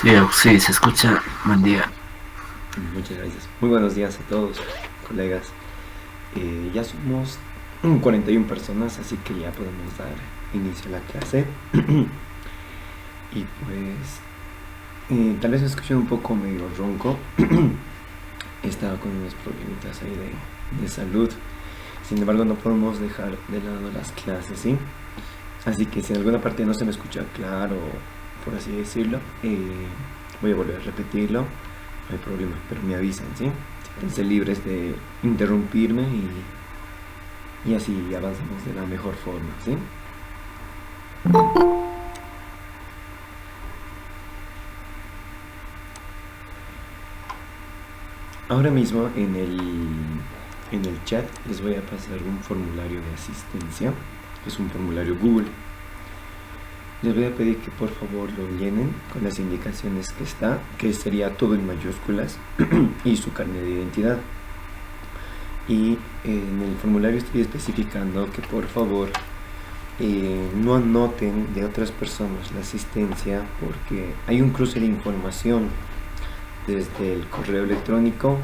Sí, se escucha. Buen día. Muchas gracias. Muy buenos días a todos, colegas. Ya somos 41 personas, así que ya podemos dar inicio a la clase. Y pues, tal vez me escuchen un poco medio ronco. He estado con unos problemitas ahí de salud. Sin embargo, no podemos dejar de lado las clases, ¿sí? Así que si en alguna parte no se me escucha claro, por así decirlo, voy a volver a repetirlo. No hay problema, pero me avisan, ¿sí? Siéntanse libres de interrumpirme y así avanzamos de la mejor forma, ¿sí? Ahora mismo en el chat les voy a pasar un formulario de asistencia. Es un formulario Google. Les voy a pedir que por favor lo llenen con las indicaciones que está, que sería todo en mayúsculas y su carnet de identidad. Y en el formulario estoy especificando que por favor no anoten de otras personas la asistencia, porque hay un cruce de información desde el correo electrónico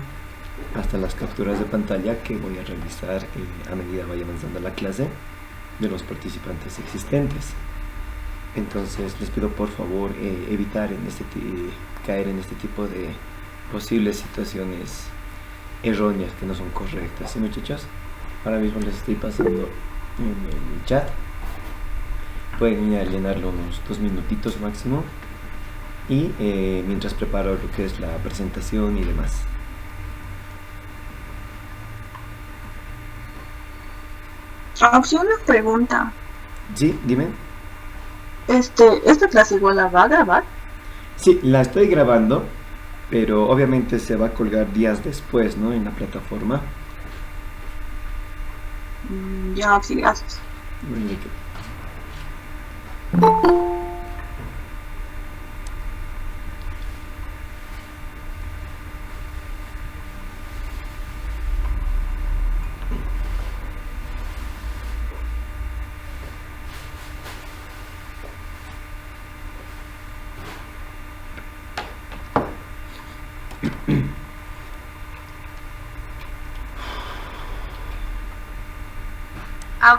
hasta las capturas de pantalla que voy a revisar a medida vaya avanzando la clase de los participantes existentes. Entonces les pido por favor evitar caer en este tipo de posibles situaciones erróneas que no son correctas. ¿Sí, muchachos? Ahora mismo les estoy pasando en el chat. Pueden ir a llenarlo unos 2 minutitos máximo. Y mientras preparo lo que es la presentación y demás. Opción una pregunta. Sí, dime. ¿Esta clase igual la va a grabar? Sí, la estoy grabando, pero obviamente se va a colgar días después, ¿no? En la plataforma. Ya, sí, gracias.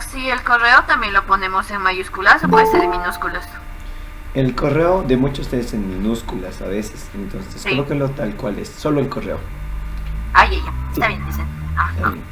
Si el correo también lo ponemos en mayúsculas o puede ser en minúsculas. El correo de muchos es en minúsculas a veces, entonces Sí. colóquenlo tal cual es, solo el correo. Ay, ya. Sí. Está bien, dicen. Está bien.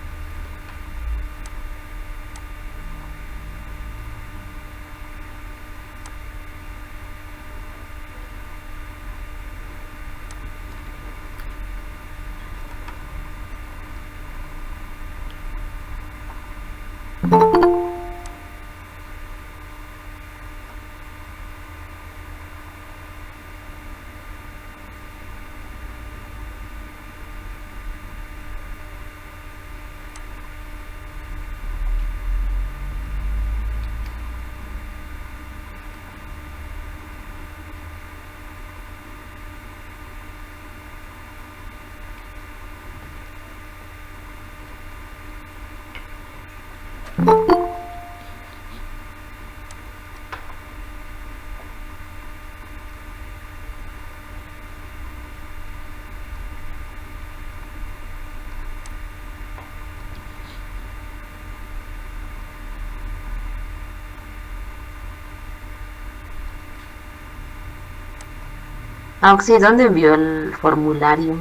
Auxi, ¿dónde envió el formulario?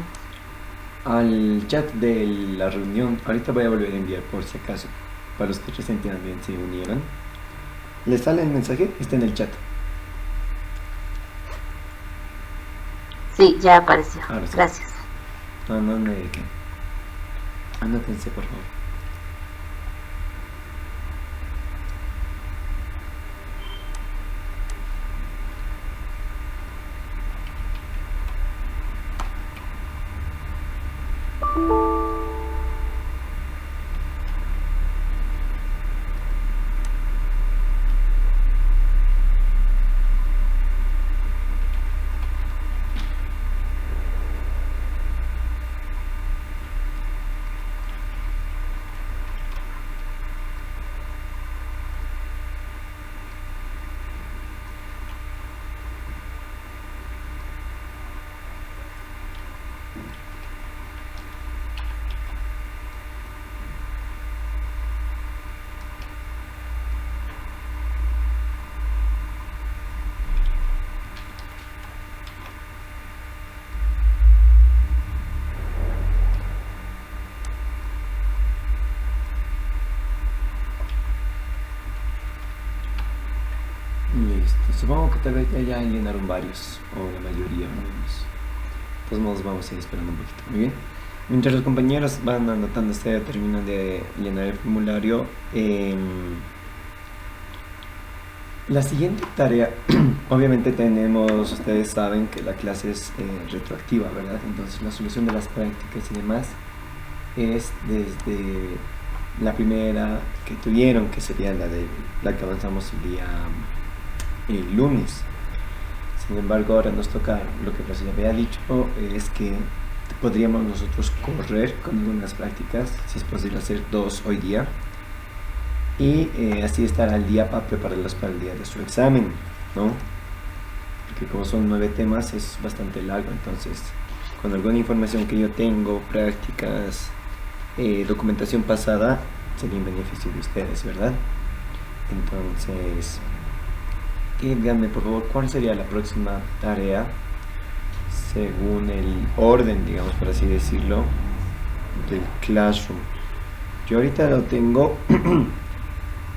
Al chat de la reunión, ahorita voy a volver a enviar por si acaso, para los que recién también se unieron. ¿Les sale el mensaje? Está en el chat. Sí, ya apareció. Ahora sí. Gracias. No hay de qué. Anótense, por favor. Supongo que tal vez ya llenaron varios, o la mayoría al menos. De todos modos vamos a ir esperando un poquito. Muy bien. Mientras los compañeros van anotándose, terminan de llenar el formulario, la siguiente tarea, obviamente tenemos, ustedes saben que la clase es retroactiva, ¿verdad? Entonces la solución de las prácticas y demás es desde la primera que tuvieron, que sería la que avanzamos el lunes. Sin embargo, ahora nos toca, lo que les había dicho, es que podríamos nosotros correr con algunas prácticas, si es posible hacer 2 hoy día, y así estar al día para prepararlos para el día de su examen, ¿no? Porque como son 9 temas es bastante largo, entonces con alguna información que yo tengo, prácticas, documentación pasada, sería en beneficio de ustedes, ¿verdad? Entonces, díganme por favor cuál sería la próxima tarea según el orden, digamos, por así decirlo, del Classroom. Yo ahorita lo tengo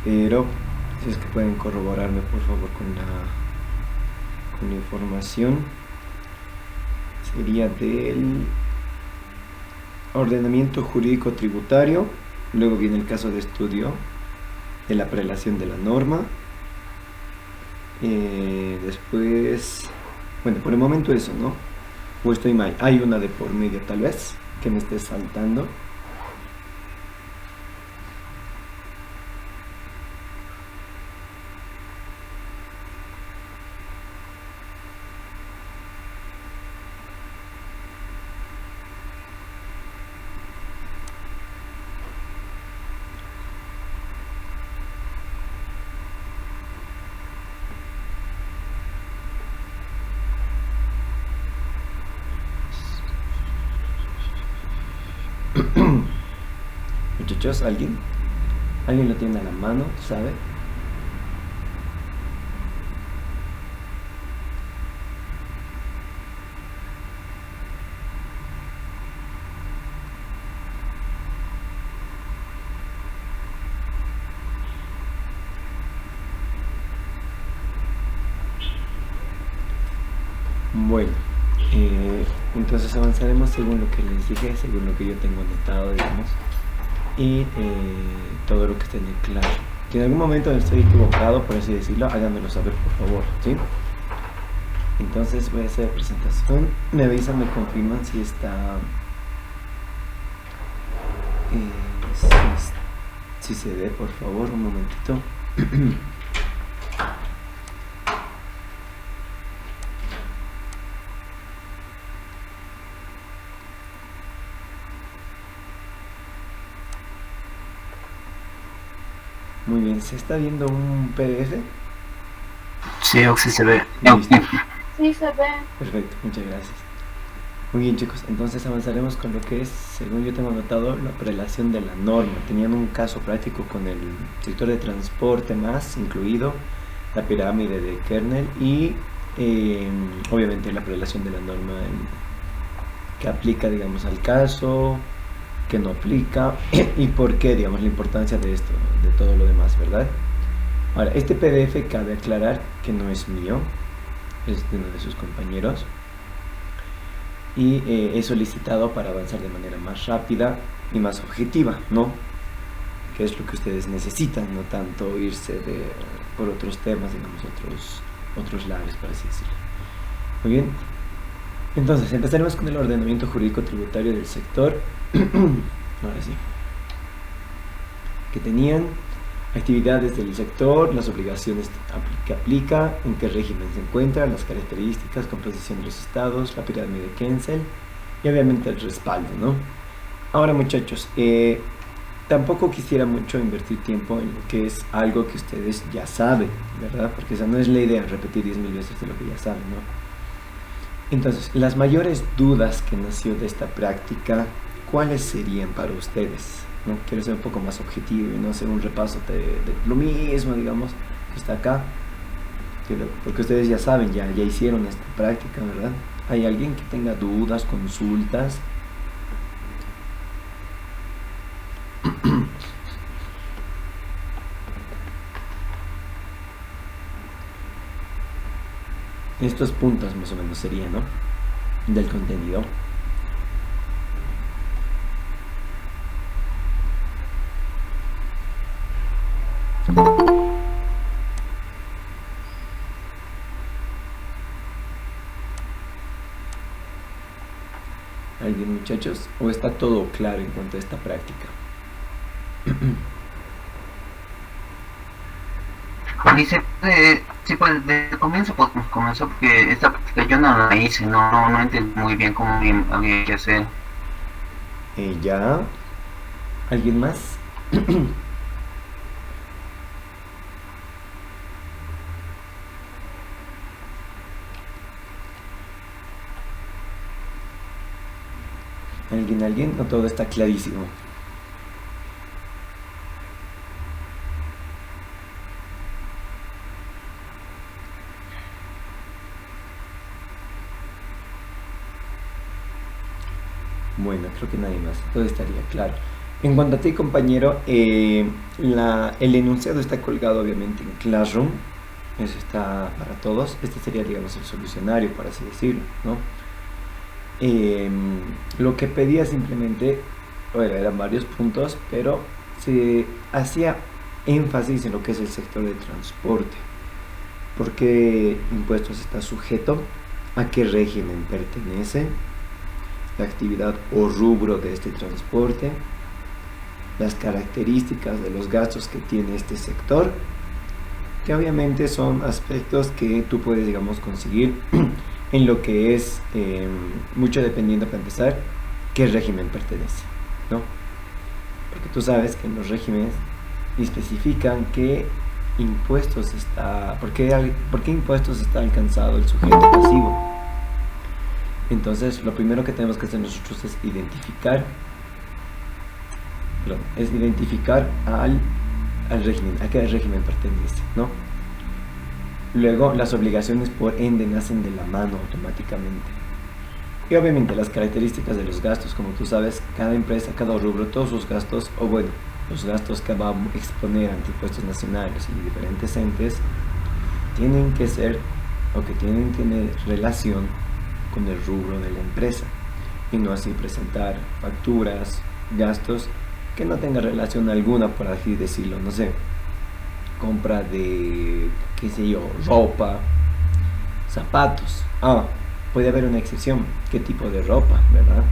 pero si es que pueden corroborarme por favor con la información, sería del ordenamiento jurídico tributario, luego viene el caso de estudio de la prelación de la norma, después, bueno, por el momento eso, ¿no? O estoy mal, hay una de por medio tal vez que me esté saltando. Muchachos, ¿alguien lo tiene a la mano, sabe? Bueno, entonces avanzaremos según lo que les dije, según lo que yo tengo anotado, digamos, y todo lo que esté en el claro. Si en algún momento estoy equivocado, por así decirlo, háganmelo saber por favor, ¿sí? Entonces voy a hacer la presentación, me avisan, me confirman si está, si se ve, por favor, un momentito. Muy bien, ¿se está viendo un PDF? Sí, Oxy se ve. Listo. Sí, se ve. Perfecto, muchas gracias. Muy bien chicos, entonces avanzaremos con lo que es, según yo tengo anotado, la prelación de la norma. Tenían un caso práctico con el sector de transporte más incluido, la pirámide de Kernel y obviamente la prelación de la norma que aplica, digamos, al caso, que no aplica y por qué, digamos, la importancia de esto, de todo lo demás, ¿verdad? Ahora, este PDF cabe aclarar que no es mío, es de uno de sus compañeros y he solicitado para avanzar de manera más rápida y más objetiva, ¿no? Que es lo que ustedes necesitan, no tanto irse por otros temas, digamos, otros lares, por así decirlo. Muy bien, entonces empezaremos con el ordenamiento jurídico tributario del sector. Ahora sí, que tenían actividades del sector, las obligaciones que aplica, en qué régimen se encuentra, las características, composición de los estados, la pirámide de Kensel y obviamente el respaldo, ¿no? Ahora muchachos, tampoco quisiera mucho invertir tiempo en lo que es algo que ustedes ya saben, ¿verdad? Porque esa no es la idea, repetir 10.000 veces de lo que ya saben, ¿no? Entonces, las mayores dudas que nació de esta práctica, ¿cuáles serían para ustedes? ¿No? Quiero ser un poco más objetivo y no hacer un repaso de lo mismo, digamos, que está acá, porque ustedes ya saben, ya hicieron esta práctica, ¿verdad? ¿Hay alguien que tenga dudas, consultas? Estos puntos más o menos serían, ¿no? Del contenido. ¿Alguien, muchachos? ¿O está todo claro en cuanto a esta práctica? Dice, sí, pues desde el comienzo pues, comenzó porque esta práctica yo no la hice, no entendí muy bien cómo había que hacer. ¿Ya? ¿Alguien más? ¿Alguien? ¿O todo está clarísimo? Bueno, creo que nadie más. Todo estaría claro. En cuanto a ti, compañero, el enunciado está colgado obviamente en Classroom. Eso está para todos. Este sería, digamos, el solucionario, por así decirlo, ¿no? Lo que pedía simplemente, bueno, eran varios puntos, pero se hacía énfasis en lo que es el sector de transporte. ¿Por qué impuestos está sujeto? ¿A qué régimen pertenece? La actividad o rubro de este transporte, las características de los gastos que tiene este sector, que obviamente son aspectos que tú puedes, digamos, conseguir en lo que es mucho dependiendo, para empezar, qué régimen pertenece, ¿no? Porque tú sabes que en los regímenes especifican qué impuestos está, por qué impuestos está alcanzado el sujeto pasivo. Entonces, lo primero que tenemos que hacer nosotros es identificar al régimen, a qué régimen pertenece, ¿no? Luego, las obligaciones por ende nacen de la mano automáticamente. Y obviamente las características de los gastos, como tú sabes, cada empresa, cada rubro, todos sus gastos, o bueno, los gastos que va a exponer ante impuestos nacionales y diferentes entes, tienen que ser, o que tienen que tener relación con el rubro de la empresa, y no así presentar facturas, gastos que no tengan relación alguna, por así decirlo, no sé, compra de, qué sé yo, ropa, zapatos. Puede haber una excepción, qué tipo de ropa, ¿verdad?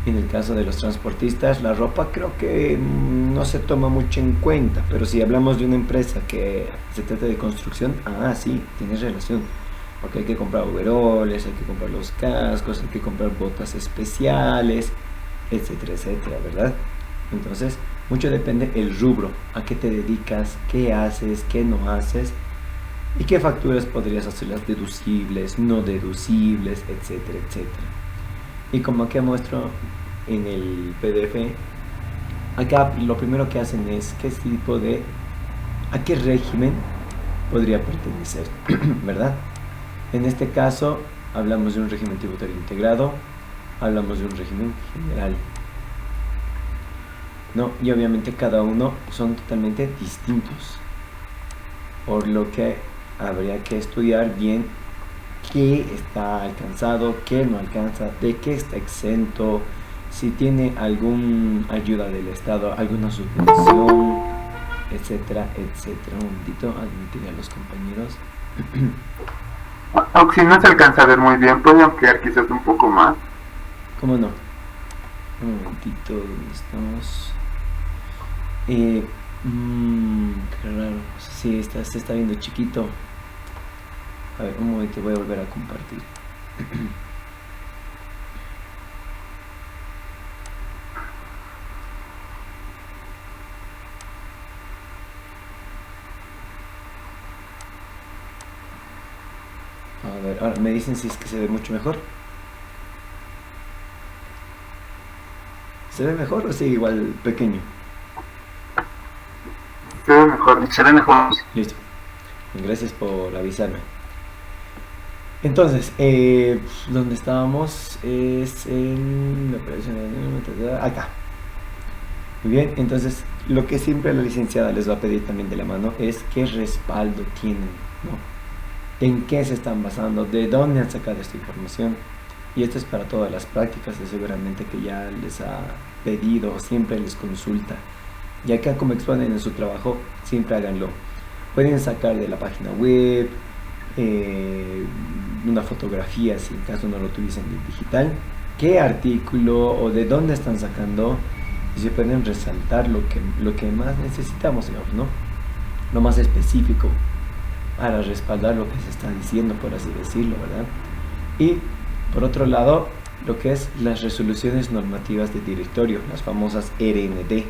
En el caso de los transportistas, la ropa creo que no se toma mucho en cuenta, pero si hablamos de una empresa que se trata de construcción, sí, tiene relación, porque hay que comprar overoles, hay que comprar los cascos, hay que comprar botas especiales, etcétera, etcétera, ¿verdad? Entonces, mucho depende el rubro, a qué te dedicas, qué haces, qué no haces, y qué facturas podrías hacerlas deducibles, no deducibles, etcétera, etcétera. Y como aquí muestro en el PDF, acá lo primero que hacen es qué tipo de, a qué régimen podría pertenecer, ¿verdad? En este caso hablamos de un régimen tributario integrado, hablamos de un régimen general, ¿no? Y obviamente cada uno son totalmente distintos, por lo que habría que estudiar bien qué está alcanzado, qué no alcanza, de qué está exento, si tiene alguna ayuda del Estado, alguna subvención, etcétera, etcétera. Un momentito, admitir a los compañeros. Aunque si no se alcanza a ver muy bien, puede ampliar quizás un poco más. ¿Cómo no? Un momentito, ¿dónde estamos? Qué raro, sí, se está viendo chiquito. A ver, un momento, voy a volver a compartir. A ver, ahora me dicen si es que se ve mucho mejor. ¿Se ve mejor o sigue igual pequeño? Se ve mejor. Se ve mejor. Listo. Gracias por avisarme. Entonces, ¿dónde estábamos? Es en la operación de... acá. Muy bien, entonces lo que siempre la licenciada les va a pedir también de la mano es qué respaldo tienen, ¿no? en qué se están basando, de dónde han sacado esta información. Y esto es para todas las prácticas, y seguramente que ya les ha pedido, siempre les consulta. Y acá, como exponen en su trabajo, siempre háganlo. Pueden sacar de la página web, una fotografía si en caso no lo utilicen en digital, qué artículo o de dónde están sacando, y se pueden resaltar lo que más necesitamos, digamos, ¿no? Lo más específico para respaldar lo que se está diciendo, por así decirlo, ¿verdad? Y por otro lado, lo que es las resoluciones normativas de directorio, las famosas RND,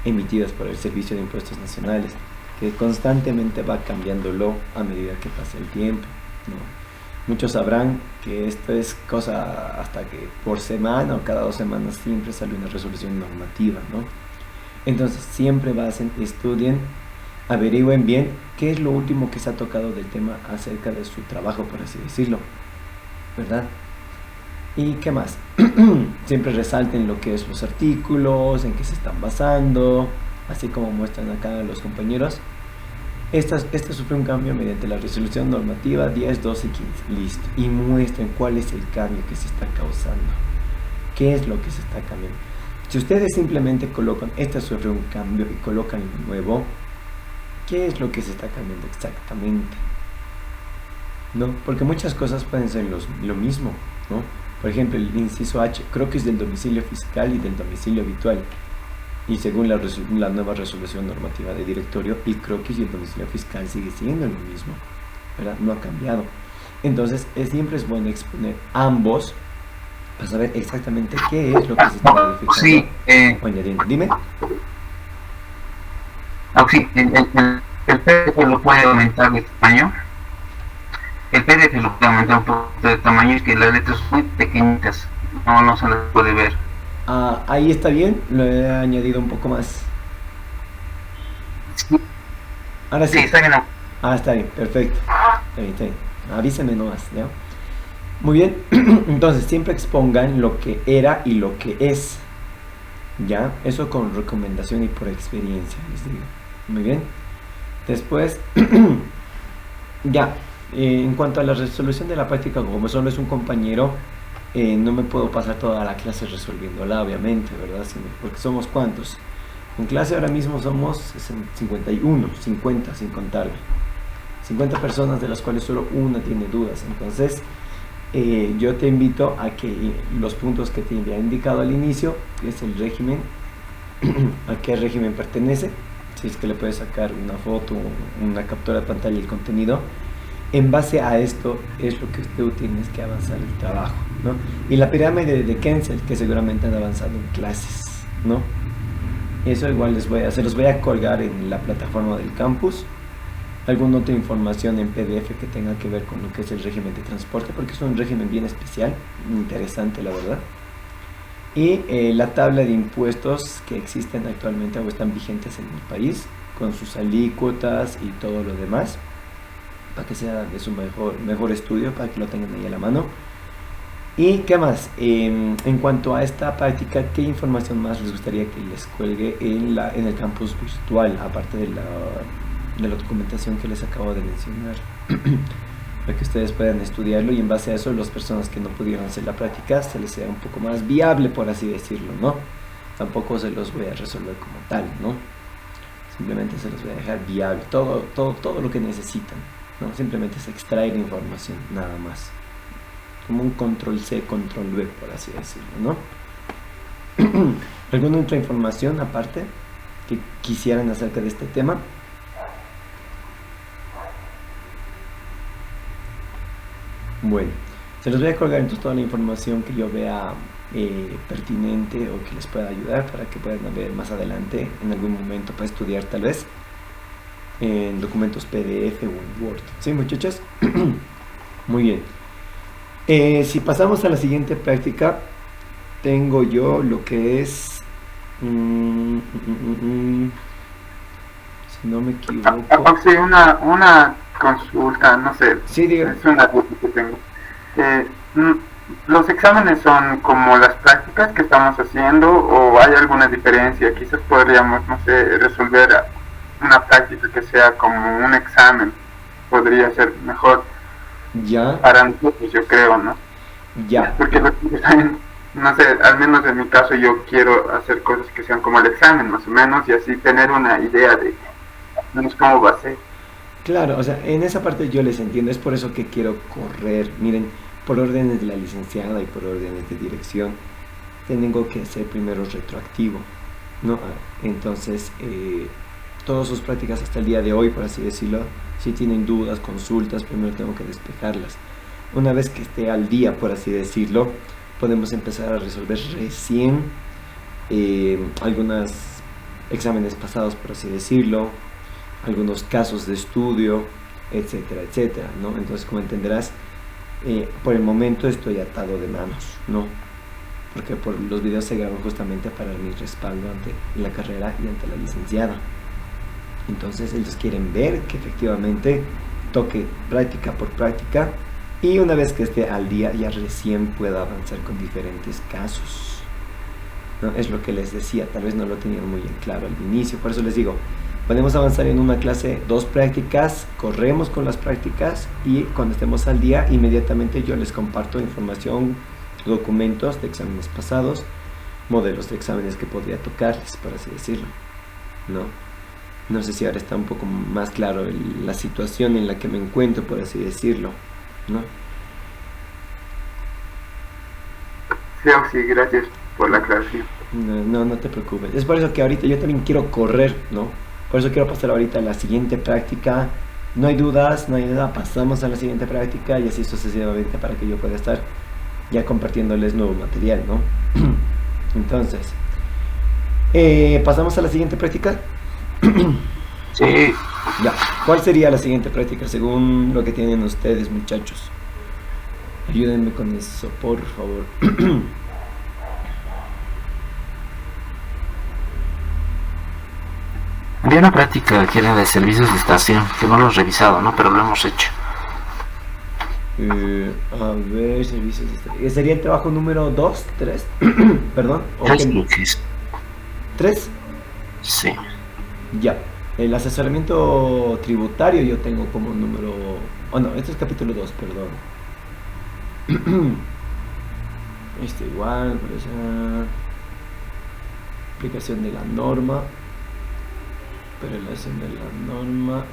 emitidas por el Servicio de Impuestos Nacionales, que constantemente va cambiándolo a medida que pasa el tiempo, ¿no? Muchos sabrán que esto es cosa hasta que por semana o cada 2 semanas siempre sale una resolución normativa, ¿no? Entonces siempre estudien, averigüen bien qué es lo último que se ha tocado del tema acerca de su trabajo, por así decirlo, ¿verdad? ¿Y qué más? Siempre resalten lo que es los artículos, en qué se están basando, así como muestran acá los compañeros. Esta sufre un cambio mediante la resolución normativa 10, 12 y 15. Listo. Y muestren cuál es el cambio que se está causando. ¿Qué es lo que se está cambiando? Si ustedes simplemente colocan, esta sufre un cambio y colocan lo nuevo, ¿qué es lo que se está cambiando exactamente? ¿No? Porque muchas cosas pueden ser lo mismo, ¿no? Por ejemplo, el inciso H, creo que es del domicilio fiscal y del domicilio habitual. Y según la nueva resolución normativa de directorio, el croquis y el domicilio fiscal sigue siendo lo mismo, ¿verdad? No ha cambiado. Entonces, siempre es bueno exponer ambos para saber exactamente qué es lo que se está modificando. Sí, Dime. Sí, el PDF lo puede aumentar de tamaño. El PDF lo puede aumentar un poco de tamaño, es que las letras son muy pequeñitas, no se las puede ver. Ahí está bien, lo he añadido un poco más. Sí. Ahora sí. Sí, está bien. Está bien, perfecto. Está bien. Avísenme nomás, ¿ya? Muy bien, entonces siempre expongan lo que era y lo que es, ¿ya? Eso con recomendación y por experiencia, les digo. Muy bien. Después, ya, en cuanto a la resolución de la práctica, como solo es un compañero, no me puedo pasar toda la clase resolviéndola, obviamente, ¿verdad? Porque somos ¿cuántos? En clase ahora mismo somos 51, 50 sin contarme. 50 personas de las cuales solo una tiene dudas. Entonces, yo te invito a que los puntos que te había indicado al inicio, que es el régimen, a qué régimen pertenece, si es que le puedes sacar una foto, una captura de pantalla y el contenido. En base a esto es lo que tú tienes que avanzar el trabajo, ¿no? Y la pirámide de Kensel, que seguramente han avanzado en clases, ¿no? Eso igual se los voy a colgar en la plataforma del campus. Alguna otra información en PDF que tenga que ver con lo que es el régimen de transporte, porque es un régimen bien especial, interesante la verdad. Y la tabla de impuestos que existen actualmente o están vigentes en el país, con sus alícuotas y todo lo demás, para que sea de su mejor estudio, para que lo tengan ahí a la mano. ¿Y qué más? En cuanto a esta práctica, ¿qué información más les gustaría que les cuelgue en el campus virtual, aparte de la documentación que les acabo de mencionar? Para que ustedes puedan estudiarlo y en base a eso las personas que no pudieron hacer la práctica se les sea un poco más viable, por así decirlo, ¿no? Tampoco se los voy a resolver como tal, ¿no? Simplemente se los voy a dejar viable, todo lo que necesitan, ¿no? Simplemente es extraer información, nada más. Como un control C, control V, por así decirlo, ¿no? ¿Alguna otra información aparte que quisieran acerca de este tema? Bueno, se los voy a colgar entonces toda la información que yo vea pertinente o que les pueda ayudar para que puedan ver más adelante en algún momento para estudiar tal vez en documentos PDF o en Word. ¿Sí, muchachos? Muy bien. Si pasamos a la siguiente práctica, tengo yo lo que es si no me equivoco. Sí, una consulta, no sé. Sí, diga. Es una duda que tengo. ¿Los exámenes son como las prácticas que estamos haciendo o hay alguna diferencia? Quizás podríamos, no sé, resolver una práctica que sea como un examen, podría ser mejor. Ya, para nosotros, yo creo, ¿no? ya. Porque no sé, al menos en mi caso yo quiero hacer cosas que sean como el examen, más o menos, y así tener una idea de menos cómo va a ser. Claro, o sea, en esa parte yo les entiendo, es por eso que quiero correr. Miren, por órdenes de la licenciada y por órdenes de dirección, tengo que hacer primero retroactivo, ¿no? Entonces, todas sus prácticas hasta el día de hoy, por así decirlo, si tienen dudas, consultas, primero tengo que despejarlas. Una vez que esté al día, por así decirlo, podemos empezar a resolver recién algunos exámenes pasados, por así decirlo, algunos casos de estudio, etcétera, etcétera, ¿no? Entonces, como entenderás, por el momento estoy atado de manos, ¿no? Porque por los videos se graban justamente para mi respaldo ante la carrera y ante la licenciada. Entonces ellos quieren ver que efectivamente toque práctica por práctica y una vez que esté al día ya recién pueda avanzar con diferentes casos, ¿no? Es lo que les decía, tal vez no lo tenían muy en claro al inicio, por eso les digo, podemos avanzar en una clase 2 prácticas, corremos con las prácticas y cuando estemos al día inmediatamente yo les comparto información, documentos de exámenes pasados, modelos de exámenes que podría tocarles, por así decirlo, ¿no? No sé si ahora está un poco más claro la situación en la que me encuentro, por así decirlo, ¿no? Sí, sí, gracias por la aclaración. No te preocupes. Es por eso que ahorita yo también quiero correr, ¿no? Por eso quiero pasar ahorita a la siguiente práctica. No hay dudas, no hay nada, pasamos a la siguiente práctica y así sucesivamente para que yo pueda estar ya compartiéndoles nuevo material, ¿no? Entonces, pasamos a la siguiente práctica. Sí. Ya, ¿cuál sería la siguiente práctica según lo que tienen ustedes, muchachos? Ayúdenme con eso, por favor. Había una práctica que era de servicios de estación, que no lo he revisado, ¿no? Pero lo hemos hecho. A ver, servicios de ¿sería el trabajo número 2, 3? Perdón. ¿Tres lo que es? 3. Sí. Ya. El asesoramiento tributario yo tengo como número... Oh, no, este es capítulo 2, perdón. Este igual, por esa... Aplicación de la norma. Prelación de la norma.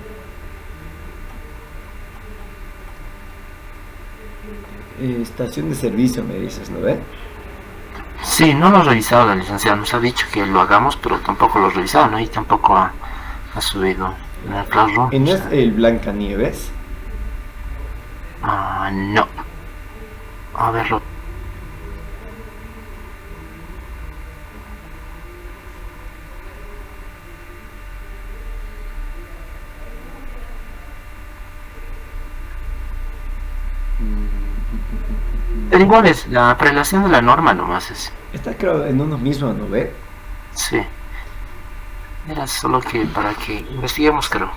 Estación de servicio, me dices, ¿no ve? Sí, no lo ha revisado la licenciada, nos ha dicho que lo hagamos, pero tampoco lo ha revisado, ¿no? Y tampoco ha subido en el Classroom. ¿No es el Blancanieves? No. A verlo. Pero igual es la prelación de la norma nomás es. Está creo en uno mismo, ¿no ve? Sí. Era solo que para que investiguemos, creo.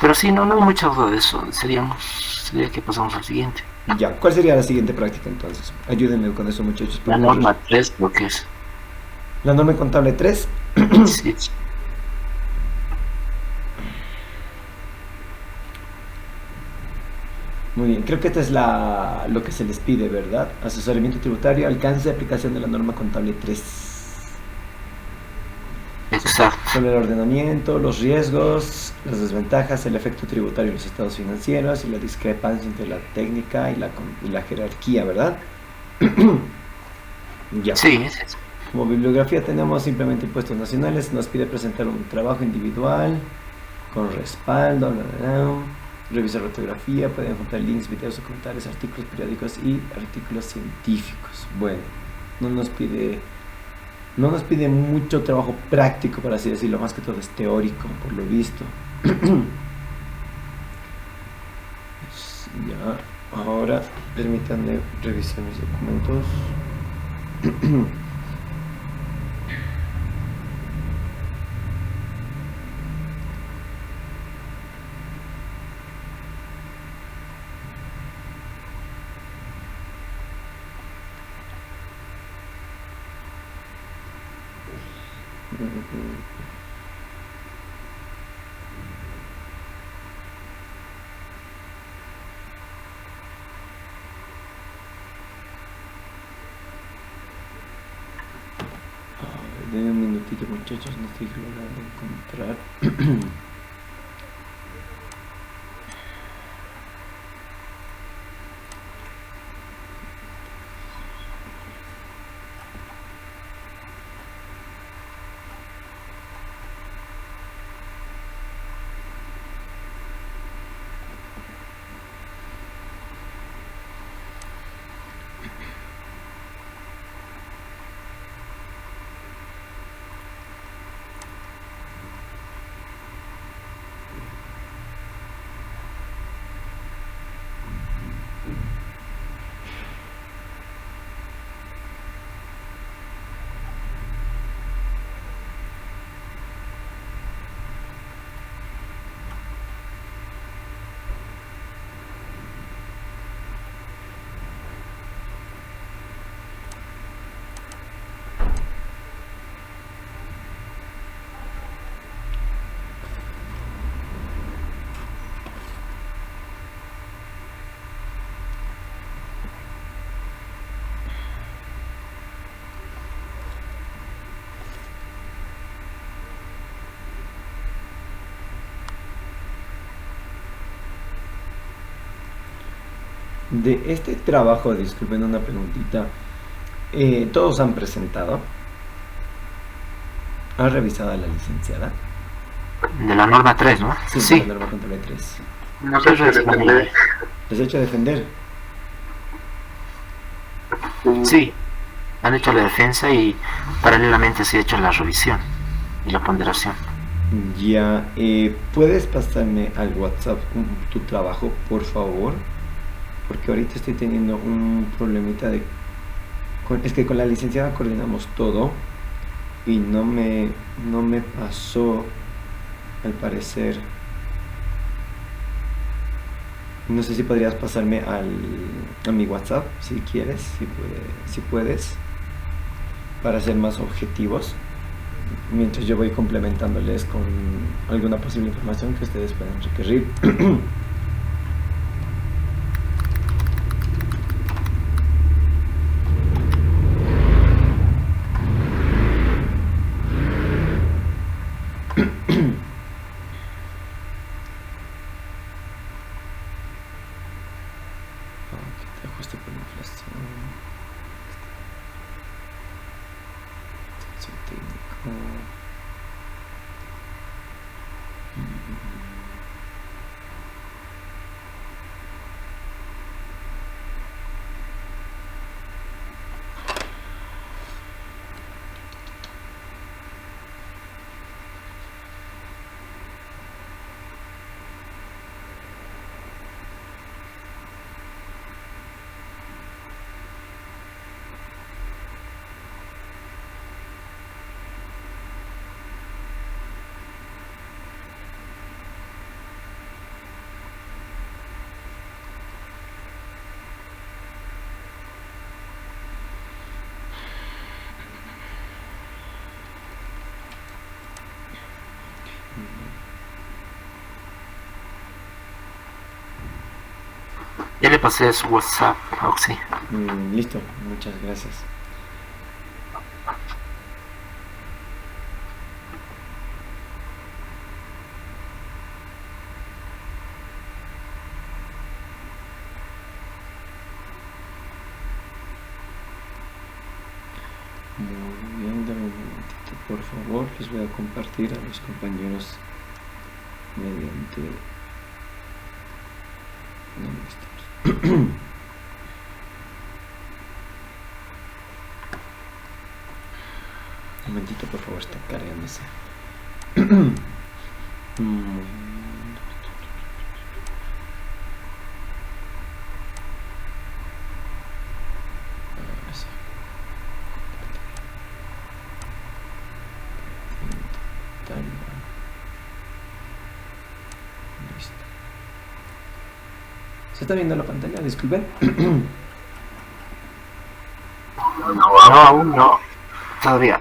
Pero sí, no hay mucha duda de eso. Sería que pasamos al siguiente. Ya, ¿cuál sería la siguiente práctica entonces? Ayúdenme con eso, muchachos. La norma 3, lo que es. ¿La norma contable 3? Sí. Muy bien, creo que esta es lo que se les pide, ¿verdad? Asesoramiento tributario, alcance de aplicación de la norma contable 3. Exacto. Sobre el ordenamiento, los riesgos, las desventajas, el efecto tributario en los estados financieros y la discrepancia entre la técnica y la jerarquía, ¿verdad? Ya. Sí. Como bibliografía tenemos simplemente impuestos nacionales, nos pide presentar un trabajo individual con respaldo, revisar ortografía, pueden encontrar links, videos, documentales, artículos periódicos y artículos científicos. Bueno, no nos pide mucho trabajo práctico, por así decirlo, más que todo es teórico, por lo visto. Ya, ahora permítanme revisar mis documentos. denme un minutito, muchachos, no estoy logrando encontrar. De este trabajo, disculpen una preguntita, ¿todos han presentado? ¿Ha revisado a la licenciada? De la norma 3, ¿no? Sí. La norma contable 3. No sé si defender. ¿Les he hecho defender? Sí, han hecho la defensa y paralelamente se ha hecho la revisión y la ponderación. Ya, ¿puedes pasarme al WhatsApp tu trabajo, por favor? Porque ahorita estoy teniendo un problemita es que con la licenciada coordinamos todo y no me pasó, al parecer. No sé si podrías pasarme a mi WhatsApp, si quieres, si puedes, para ser más objetivos, mientras yo voy complementándoles con alguna posible información que ustedes puedan requerir. Ajuste por inflación. Sección técnico. Ya le pasé su WhatsApp, Oxy. Listo, muchas gracias. Muy bien, dame un momentito, por favor. Les voy a compartir a los compañeros mediante... ¿Dónde estamos? Un momentito, por favor, está cargándose. Ahora sí. Listo. ¿Se está viendo la pantalla? Disculpen. No, aún no. Todavía.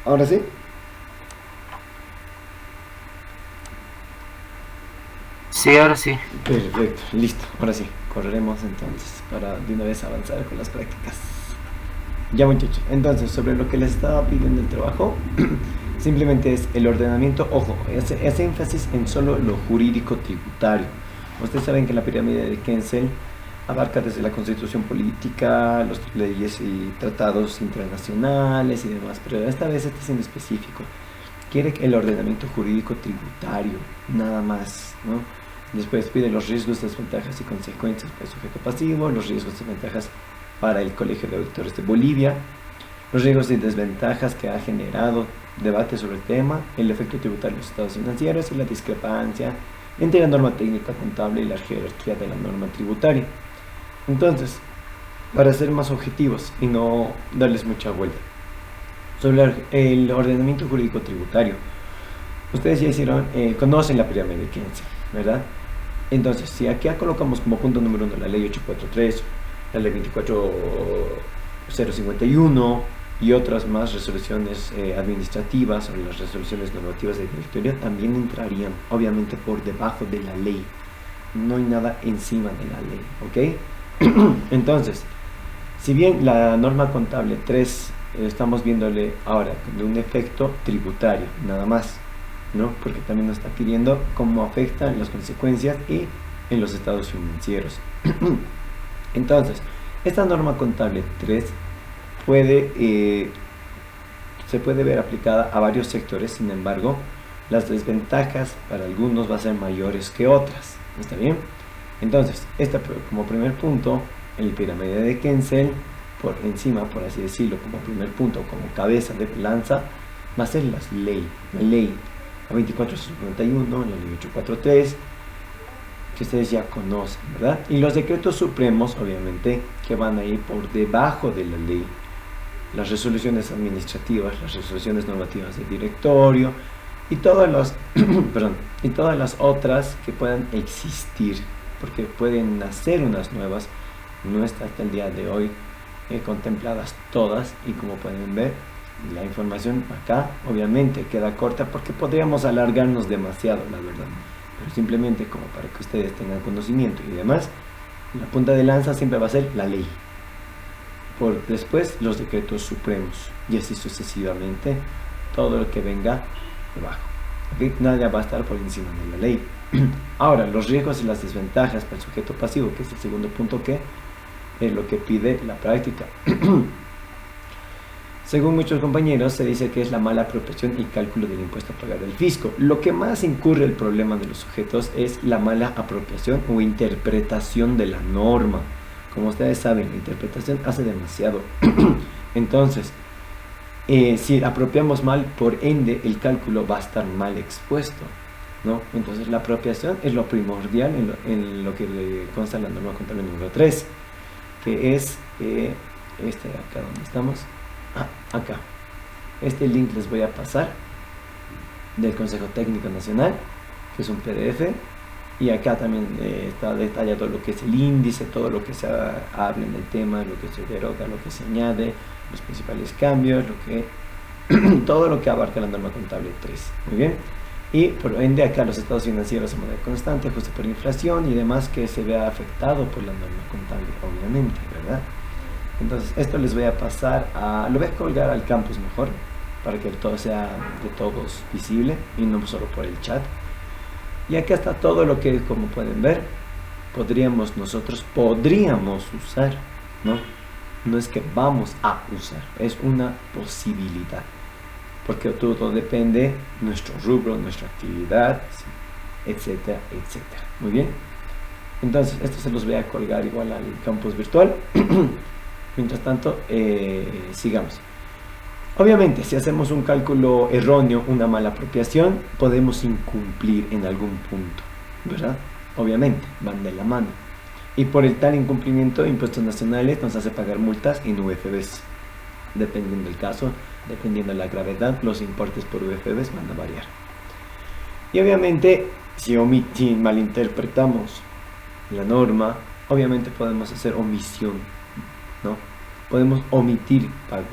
¿Ahora sí? Sí, ahora sí. Perfecto, listo. Ahora sí, correremos entonces para de una vez avanzar con las prácticas. Ya muchachos, entonces sobre lo que les estaba pidiendo el trabajo, simplemente es el ordenamiento, ojo, hace énfasis en solo lo jurídico tributario. Ustedes saben que la pirámide de Kensel abarca desde la constitución política, las leyes y tratados internacionales y demás, pero esta vez está siendo específico. Quiere el ordenamiento jurídico tributario, nada más, ¿no? Después pide los riesgos, desventajas y consecuencias para el sujeto pasivo, los riesgos y desventajas para el Colegio de Auditores de Bolivia, los riesgos y desventajas que ha generado debate sobre el tema, el efecto tributario de los estados financieros y la discrepancia entre la norma técnica contable y la jerarquía de la norma tributaria. Entonces, para ser más objetivos y no darles mucha vuelta, sobre el ordenamiento jurídico tributario, ustedes ya hicieron, conocen la pirámide de Kensel, ¿verdad? Entonces, si aquí colocamos como punto número 1 la ley 843, la ley 24051 y otras más resoluciones administrativas o las resoluciones normativas del directorio, también entrarían obviamente por debajo de la ley. No hay nada encima de la ley, ¿ok? Entonces, si bien la norma contable 3 estamos viéndole ahora de un efecto tributario, nada más, ¿no? Porque también nos está pidiendo cómo afectan las consecuencias y en los estados financieros. Entonces, esta norma contable 3 se puede ver aplicada a varios sectores, sin embargo, las desventajas para algunos van a ser mayores que otras, ¿está bien? Entonces, como primer punto, el pirámide de Kensel, por encima, por así decirlo, como primer punto, como cabeza de lanza, va a ser la ley, la 2451, la ley 843, que ustedes ya conocen, ¿verdad? Y los decretos supremos, obviamente, que van a ir por debajo de la ley, las resoluciones administrativas, las resoluciones normativas del directorio y todas las, y todas las otras que puedan existir, porque pueden nacer unas nuevas, no está hasta el día de hoy contempladas todas, y como pueden ver, la información acá obviamente queda corta porque podríamos alargarnos demasiado, la verdad, pero simplemente como para que ustedes tengan conocimiento y demás, la punta de lanza siempre va a ser la ley, por después los decretos supremos y así sucesivamente todo lo que venga debajo, ¿okay? Nada va a estar por encima de la ley. Ahora, los riesgos y las desventajas para el sujeto pasivo, que es el segundo punto, que es lo que pide la práctica. Según muchos compañeros, se dice que es la mala apropiación y cálculo del impuesto a pagar del fisco. Lo que más incurre el problema de los sujetos es la mala apropiación o interpretación de la norma. Como ustedes saben, la interpretación hace demasiado. Entonces, si apropiamos mal, por ende, el cálculo va a estar mal expuesto, ¿no? Entonces, la apropiación es lo primordial en lo que le consta la norma contable número 3, que es acá donde estamos. Acá, este link les voy a pasar del Consejo Técnico Nacional, que es un PDF, y acá también está detallado lo que es el índice, todo lo que se habla en el tema, lo que se deroga, lo que se añade, los principales cambios, todo lo que abarca la norma contable 3. Muy bien, y por ende acá los estados financieros a manera constante, ajuste por inflación y demás que se vea afectado por la norma contable, obviamente, ¿verdad? Entonces esto les voy a pasar lo voy a colgar al campus mejor, para que todo sea de todos visible y no solo por el chat. Y acá está todo lo que, como pueden ver, nosotros podríamos usar, ¿no? No es que vamos a usar, es una posibilidad, porque todo depende de nuestro rubro, nuestra actividad, etcétera, etcétera. Muy bien, entonces esto se los voy a colgar igual al campus virtual. Mientras tanto, sigamos. Obviamente, si hacemos un cálculo erróneo, una mala apropiación, podemos incumplir en algún punto, ¿verdad? Obviamente, van de la mano. Y por el tal incumplimiento, impuestos nacionales nos hace pagar multas en UFBs. Dependiendo del caso, dependiendo de la gravedad, los importes por UFBs van a variar. Y obviamente, si malinterpretamos la norma, obviamente podemos hacer omisión, ¿no? Podemos omitir pagos,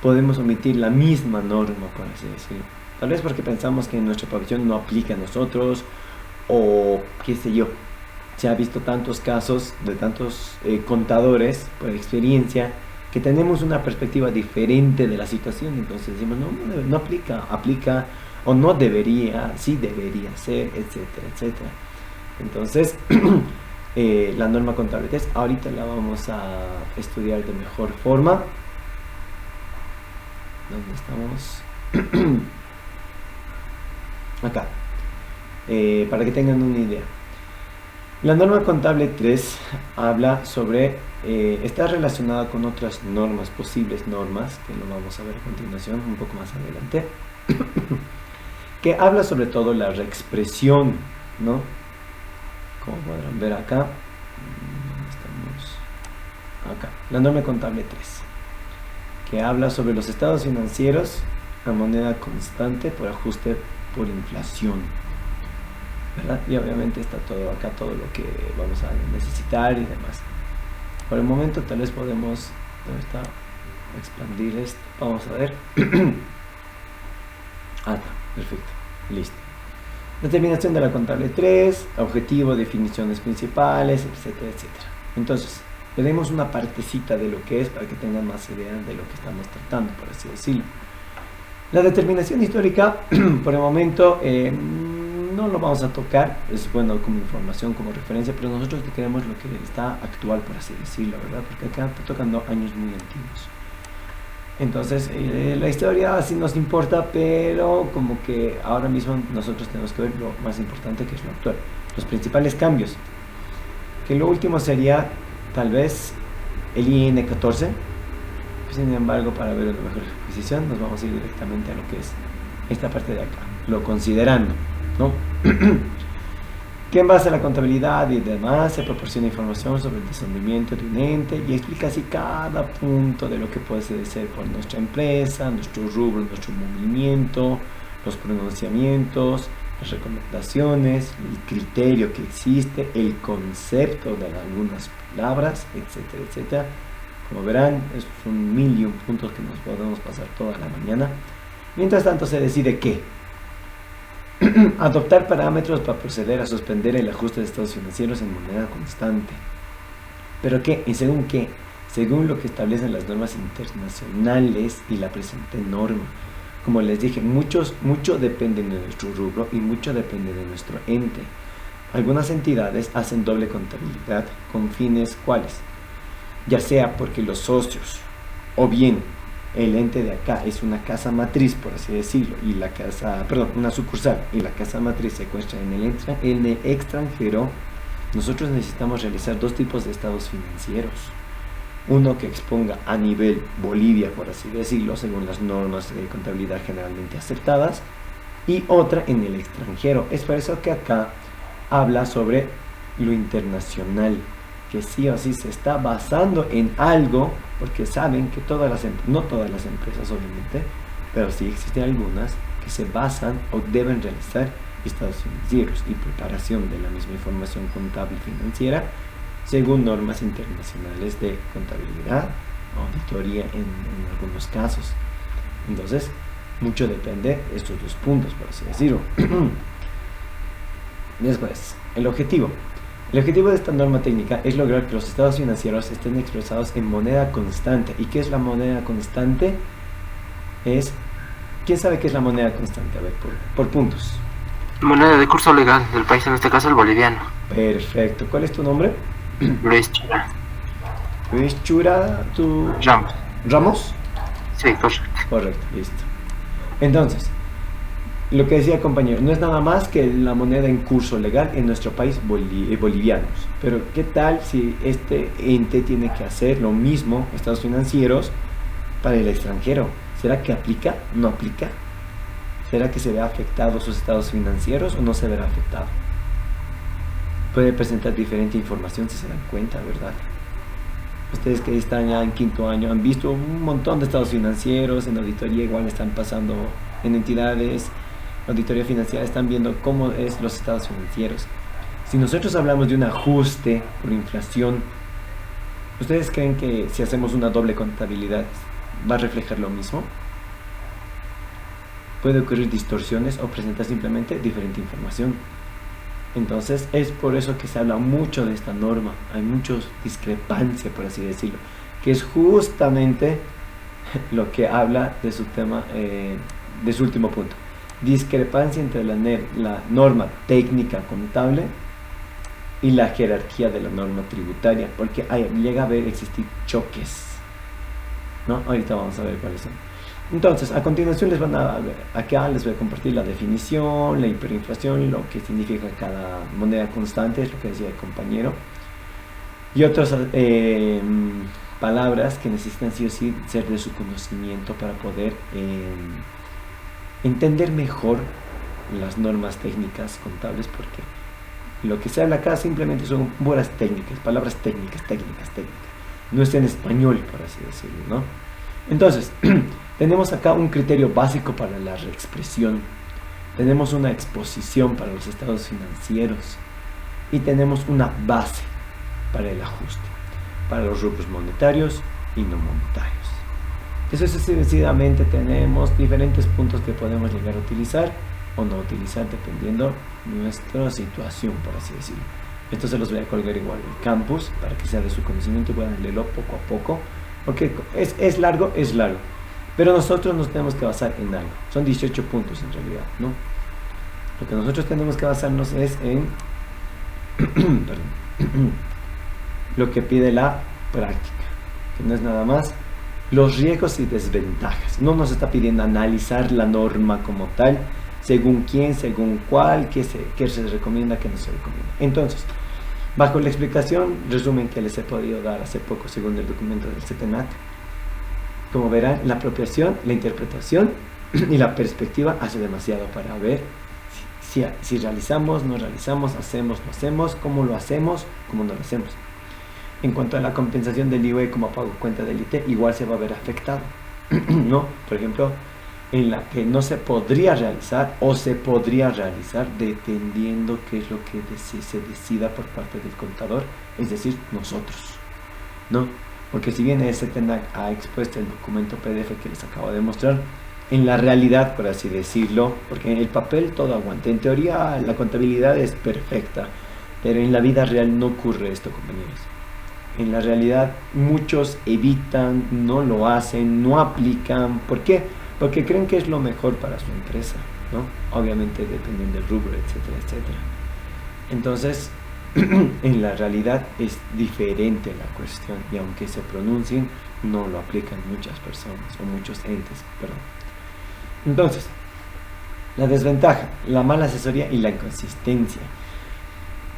podemos omitir la misma norma, por así decirlo, tal vez porque pensamos que nuestra profesión no aplica a nosotros, o qué sé yo. Se ha visto tantos casos de tantos contadores por experiencia que tenemos una perspectiva diferente de la situación, entonces decimos, no aplica o no debería, sí debería ser, etcétera, etcétera. Entonces, la norma contable 3, ahorita la vamos a estudiar de mejor forma. ¿Dónde estamos? Acá, para que tengan una idea. La norma contable 3 habla sobre, está relacionada con otras normas, posibles normas, que lo vamos a ver a continuación, un poco más adelante, que habla sobre todo la reexpresión, ¿no? Como podrán ver acá, ¿dónde estamos? Acá, la norma contable 3, que habla sobre los estados financieros a moneda constante por ajuste por inflación, ¿verdad? Y obviamente está todo acá, todo lo que vamos a necesitar y demás. Por el momento tal vez podemos, ¿dónde está? Expandir esto, vamos a ver. Está, perfecto, listo. Determinación de la contable 3, objetivo, definiciones principales, etcétera, etcétera. Entonces, tenemos una partecita de lo que es para que tengan más idea de lo que estamos tratando, por así decirlo. La determinación histórica, por el momento, no lo vamos a tocar, es bueno como información, como referencia, pero nosotros queremos lo que está actual, por así decirlo, ¿verdad? Porque acá está tocando años muy antiguos. Entonces, la historia sí nos importa, pero como que ahora mismo nosotros tenemos que ver lo más importante, que es lo actual. Los principales cambios, que lo último sería tal vez el IN 14. Sin embargo, para ver una mejor exposición, nos vamos a ir directamente a lo que es esta parte de acá, lo considerando, ¿no? Que en base a la contabilidad y demás se proporciona información sobre el desenvolvimiento de un ente y explica así cada punto de lo que puede ser por nuestra empresa, nuestro rubro, nuestro movimiento, los pronunciamientos, las recomendaciones, el criterio que existe, el concepto de algunas palabras, etcétera, etcétera. Como verán, es un mil y un puntos que nos podemos pasar toda la mañana. Mientras tanto se decide que adoptar parámetros para proceder a suspender el ajuste de estados financieros en moneda constante. ¿Pero qué? ¿Y según qué? Según lo que establecen las normas internacionales y la presente norma. Como les dije, mucho depende de nuestro rubro y mucho depende de nuestro ente. Algunas entidades hacen doble contabilidad con fines ¿cuáles? Ya sea porque los socios o bien el ente de acá es una casa matriz, por así decirlo, y la casa, perdón, una sucursal, y la casa matriz se encuentra en el extranjero, nosotros necesitamos realizar dos tipos de estados financieros. Uno que exponga a nivel Bolivia, por así decirlo, según las normas de contabilidad generalmente aceptadas, y otra en el extranjero. Es por eso que acá habla sobre lo internacional, que sí o sí se está basando en algo, porque saben que no todas las empresas obviamente, pero sí existen algunas que se basan o deben realizar estados financieros y preparación de la misma información contable y financiera según normas internacionales de contabilidad, auditoría en algunos casos. Entonces, mucho depende de estos dos puntos, por así decirlo. Después, el objetivo. El objetivo de esta norma técnica es lograr que los estados financieros estén expresados en moneda constante. ¿Y qué es la moneda constante? ¿Quién sabe qué es la moneda constante? A ver, por puntos. Moneda de curso legal del país, en este caso el boliviano. Perfecto. ¿Cuál es tu nombre? Luis Chura. Luis Chura, ¿tu Ramos. Ramos? Sí, correcto. Correcto, listo. Entonces, lo que decía el compañero, no es nada más que la moneda en curso legal en nuestro país bolivianos. Pero ¿qué tal si este ente tiene que hacer lo mismo, estados financieros, para el extranjero? ¿Será que aplica? ¿No aplica? ¿Será que se ve afectado sus estados financieros o no se verá afectado? Puede presentar diferente información si se dan cuenta, ¿verdad? Ustedes que están ya en quinto año han visto un montón de estados financieros, en auditoría igual están pasando en entidades, auditoría financiera, están viendo cómo es los estados financieros. Si nosotros hablamos de un ajuste por inflación, ¿ustedes creen que si hacemos una doble contabilidad va a reflejar lo mismo? Puede ocurrir distorsiones o presentar simplemente diferente información. Entonces es por eso que se habla mucho de esta norma, hay mucha discrepancia, por así decirlo, que es justamente lo que habla de su tema, de su último punto. Discrepancia entre la norma técnica contable y la jerarquía de la norma tributaria, porque llega a existir choques, ¿no? Ahorita vamos a ver cuáles son. Entonces, a continuación acá les voy a compartir la definición, la hiperinflación, lo que significa cada moneda constante, es lo que decía el compañero, y otras palabras que necesitan sí o sí ser de su conocimiento para poder entender mejor las normas técnicas contables, porque lo que se habla acá simplemente son puras técnicas, palabras técnicas. No está en español, por así decirlo, ¿no? Entonces, tenemos acá un criterio básico para la reexpresión, tenemos una exposición para los estados financieros y tenemos una base para el ajuste, para los rubros monetarios y no monetarios. Eso sucesivamente tenemos diferentes puntos que podemos llegar a utilizar o no utilizar dependiendo nuestra situación, por así decirlo. Esto se los voy a colgar igual en el campus para que sea de su conocimiento y puedan leerlo poco a poco, porque es largo, pero nosotros nos tenemos que basar en algo. Son 18 puntos en realidad, ¿no? Lo que nosotros tenemos que basarnos es en lo que pide la práctica, que no es nada más los riesgos y desventajas. No nos está pidiendo analizar la norma como tal, según quién, según cuál, qué se recomienda, qué no se recomienda. Entonces, bajo la explicación, resumen que les he podido dar hace poco según el documento del CETENAT, como verán, la apropiación, la interpretación y la perspectiva hace demasiado para ver si realizamos, no realizamos, hacemos, no hacemos, cómo lo hacemos, cómo no lo hacemos. En cuanto a la compensación del IVA como pago cuenta del IT, igual se va a ver afectado, ¿no? Por ejemplo, en la que no se podría realizar o se podría realizar dependiendo qué es lo que se decida por parte del contador, es decir, nosotros, ¿no? Porque si bien ese ha expuesto el documento PDF que les acabo de mostrar, en la realidad, por así decirlo, porque en el papel todo aguanta, en teoría la contabilidad es perfecta, pero en la vida real no ocurre esto, compañeros. En la realidad muchos evitan, no lo hacen, no aplican. ¿Por qué? Porque creen que es lo mejor para su empresa, ¿no? Obviamente dependiendo del rubro, etcétera, etcétera. Entonces, en la realidad es diferente la cuestión y aunque se pronuncien, no lo aplican muchas personas o muchos entes, perdón. Entonces, la desventaja, la mala asesoría y la inconsistencia.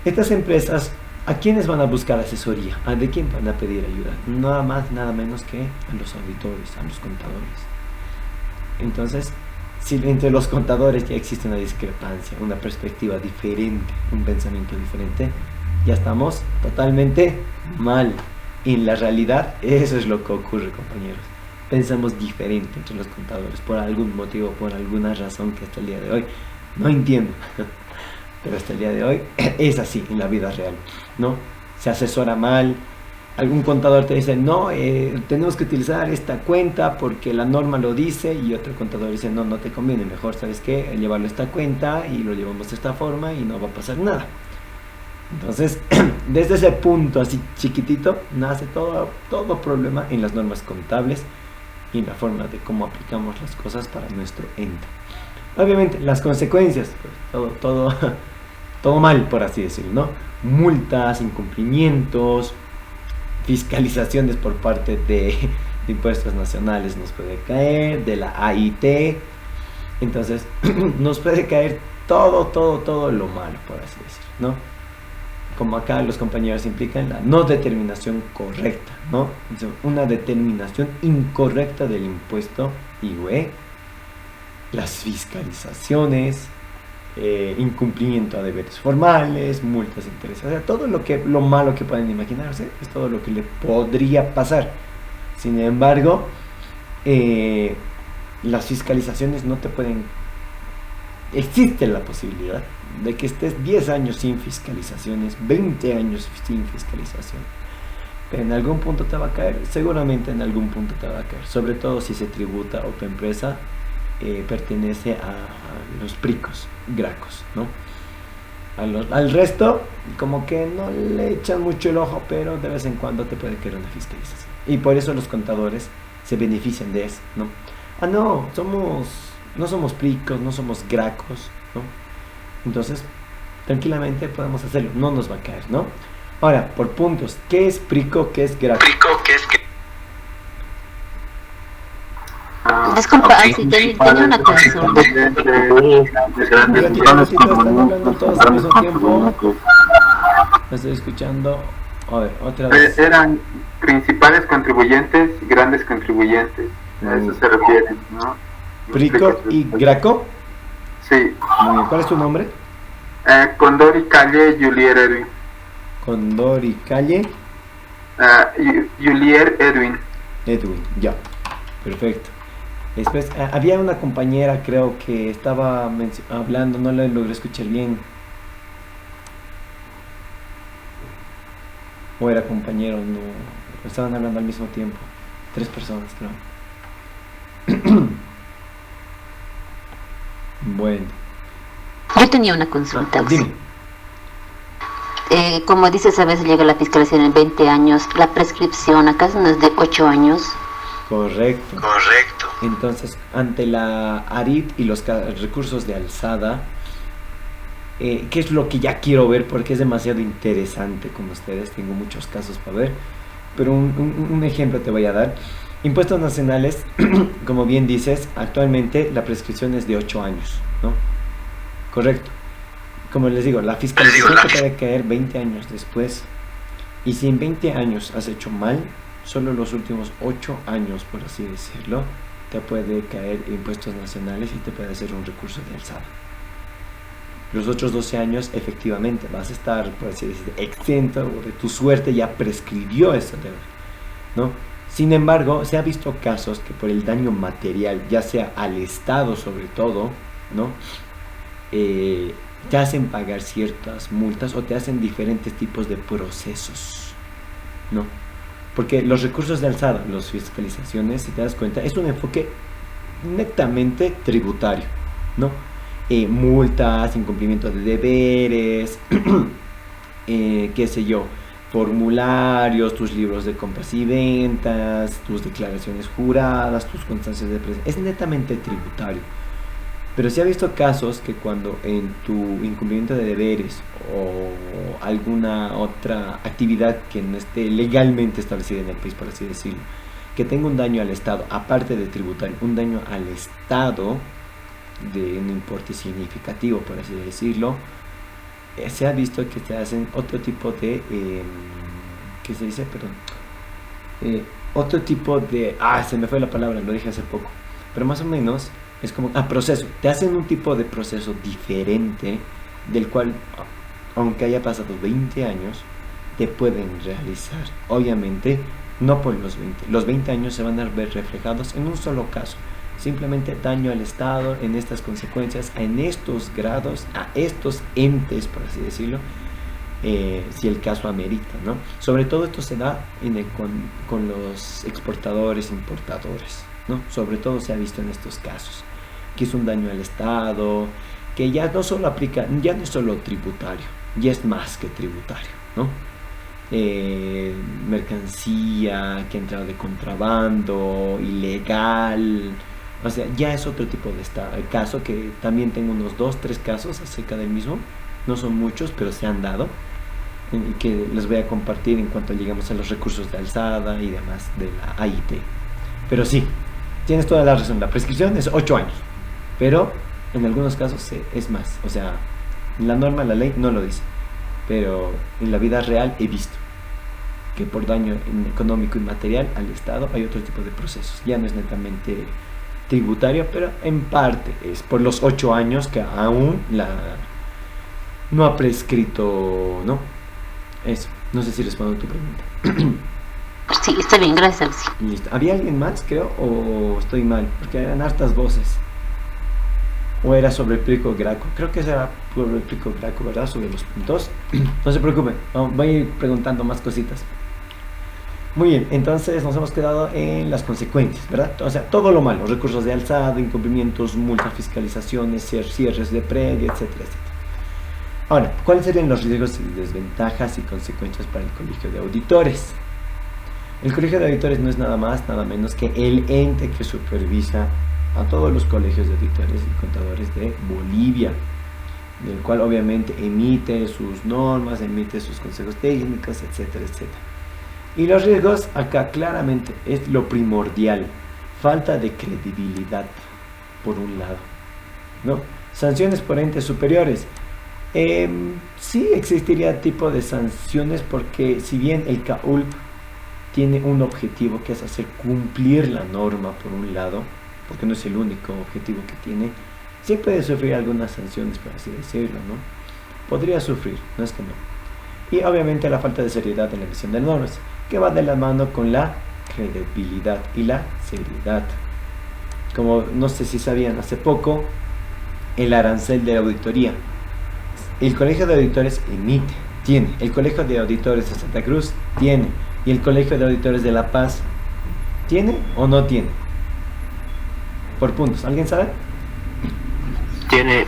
Estas empresas, ¿a quiénes van a buscar asesoría? ¿De quién van a pedir ayuda? Nada más, nada menos que a los auditores, a los contadores. Entonces, si entre los contadores ya existe una discrepancia, una perspectiva diferente, un pensamiento diferente, ya estamos totalmente mal. En la realidad, eso es lo que ocurre, compañeros. Pensamos diferente entre los contadores, por algún motivo, por alguna razón que hasta el día de hoy no entiendo. Pero hasta el día de hoy es así en la vida real, ¿no? Se asesora mal. Algún contador te dice, no, tenemos que utilizar esta cuenta porque la norma lo dice, y otro contador dice, no, no te conviene, mejor, ¿sabes qué? Llevarlo a esta cuenta y lo llevamos de esta forma y no va a pasar nada. Entonces, desde ese punto así chiquitito, nace todo problema en las normas contables y en la forma de cómo aplicamos las cosas para nuestro ente. Obviamente, las consecuencias, pues, todo mal, por así decirlo, ¿no? Multas, incumplimientos, fiscalizaciones por parte de impuestos nacionales nos puede caer, de la AIT. Entonces, nos puede caer todo lo malo, por así decirlo, ¿no? Como acá los compañeros implican la no determinación correcta, ¿no? Una determinación incorrecta del impuesto IVA, las fiscalizaciones, incumplimiento a deberes formales, multas, intereses, o sea, todo lo malo que pueden imaginarse es todo lo que le podría pasar. Sin embargo, las fiscalizaciones no te pueden... Existe la posibilidad de que estés 10 años sin fiscalizaciones, 20 años sin fiscalización, pero en algún punto te va a caer, seguramente en algún punto te va a caer, sobre todo si se tributa o tu empresa pertenece a los PRICOS, GRACOS, ¿no? Al resto, como que no le echan mucho el ojo, pero de vez en cuando te puede caer una fiscalización. Y por eso los contadores se benefician de eso, ¿no? Ah, no somos pricos, no somos gracos, ¿no? Entonces, tranquilamente podemos hacerlo, no nos va a caer, ¿no? Ahora, por puntos, ¿qué es prico, qué es graco? Disculpa, si tenía una consulta. Están hablando todos al mismo tiempo. Me estoy escuchando. A ver, otra vez. Eran principales contribuyentes y grandes contribuyentes. A eso se refieren, ¿no? Prico y graco. Sí. Muy bien. ¿Cuál es tu nombre? Condori Calle Julier Edwin. Condori Calle Julier Edwin. Edwin, ya. Perfecto. Después, había una compañera, creo que estaba hablando, no la logré escuchar bien. O era compañero, no. Estaban hablando al mismo tiempo. 3 personas, creo. Bueno. Yo tenía una consulta. Dime. Como dices, a veces llega la fiscalización en 20 años. La prescripción, ¿acaso no es de 8 años? Correcto. Entonces, ante la ARIT y los recursos de alzada, ¿qué es lo que ya quiero ver? Porque es demasiado interesante con ustedes. Tengo muchos casos para ver. Pero un ejemplo te voy a dar. Impuestos nacionales, como bien dices, actualmente la prescripción es de 8 años, ¿no? Correcto. Como les digo, la fiscalización te puede caer 20 años después. Y si en 20 años has hecho mal, solo los últimos 8 años, por así decirlo, te puede caer impuestos nacionales y te puede hacer un recurso de alzada. Los otros 12 años, efectivamente, vas a estar, por así decirlo, exento, o de tu suerte ya prescribió esa deuda, ¿no? Sin embargo, se ha visto casos que por el daño material, ya sea al Estado sobre todo, ¿no? Te hacen pagar ciertas multas o te hacen diferentes tipos de procesos, ¿no? Porque los recursos de alzada, las fiscalizaciones, si te das cuenta, es un enfoque netamente tributario, ¿no? Multas, incumplimiento de deberes, qué sé yo, formularios, tus libros de compras y ventas, tus declaraciones juradas, tus constancias de presencia, es netamente tributario. Pero se ha visto casos que cuando en tu incumplimiento de deberes o alguna otra actividad que no esté legalmente establecida en el país, por así decirlo, que tenga un daño al Estado, aparte de tributario, un daño al Estado de un importe significativo, por así decirlo, se ha visto que te hacen otro tipo de, ¿qué se dice? Perdón. Otro tipo de, se me fue la palabra, lo dije hace poco, pero más o menos es como, proceso, te hacen un tipo de proceso diferente, del cual, aunque haya pasado 20 años, te pueden realizar. Obviamente, no por los 20 años se van a ver reflejados en un solo caso, simplemente daño al Estado, en estas consecuencias, en estos grados, a estos entes, por así decirlo, si el caso amerita, ¿no? Sobre todo esto se da con los exportadores, importadores, ¿no? Sobre todo se ha visto en estos casos, que es un daño al Estado, que ya no solo aplica, ya no es solo tributario, ya es más que tributario, ¿no? Mercancía que ha entrado de contrabando, ilegal, o sea, ya es otro tipo de caso, que también tengo unos 2-3 casos acerca del mismo, no son muchos, pero se han dado, y que les voy a compartir en cuanto lleguemos a los recursos de alzada y demás de la AIT. Pero sí, tienes toda la razón, la prescripción es 8 años, pero en algunos casos es más, o sea, la norma, la ley no lo dice, pero en la vida real he visto que por daño económico y material al Estado hay otro tipo de procesos, ya no es netamente tributario, pero en parte es por los 8 años que aún no ha prescrito, ¿no? Eso, no sé si respondo a tu pregunta. Sí, está bien, gracias, Alexi. Listo. ¿Había alguien más, creo, o estoy mal? Porque eran hartas voces. ¿O era sobre el Prico Graco? Creo que era sobre el Prico Graco, ¿verdad? Sobre los puntos. No se preocupen, voy a ir preguntando más cositas. Muy bien, entonces nos hemos quedado en las consecuencias, ¿verdad? O sea, todo lo malo, recursos de alzada, incumplimientos, multas, fiscalizaciones, cierres de predio, etcétera, etcétera. Ahora, ¿cuáles serían los riesgos y desventajas y consecuencias para el colegio de auditores? El colegio de auditores no es nada más, nada menos que el ente que supervisa a todos los colegios de auditores y contadores de Bolivia, del cual obviamente emite sus normas, emite sus consejos técnicos, etcétera, etcétera. Y los riesgos acá claramente es lo primordial, falta de credibilidad, por un lado, ¿no? Sanciones por entes superiores. Sí existiría tipo de sanciones porque si bien el CAULP tiene un objetivo que es hacer cumplir la norma por un lado, porque no es el único objetivo que tiene, sí puede sufrir algunas sanciones, por así decirlo, ¿no? Podría sufrir, no es que no. Y obviamente la falta de seriedad en la emisión de normas, que va de la mano con la credibilidad y la seriedad. Como no sé si sabían, hace poco el arancel de auditoría, el colegio de auditores tiene, el colegio de auditores de Santa Cruz tiene, y el colegio de auditores de La Paz tiene o no tiene, por puntos. ¿Alguien sabe? Tiene,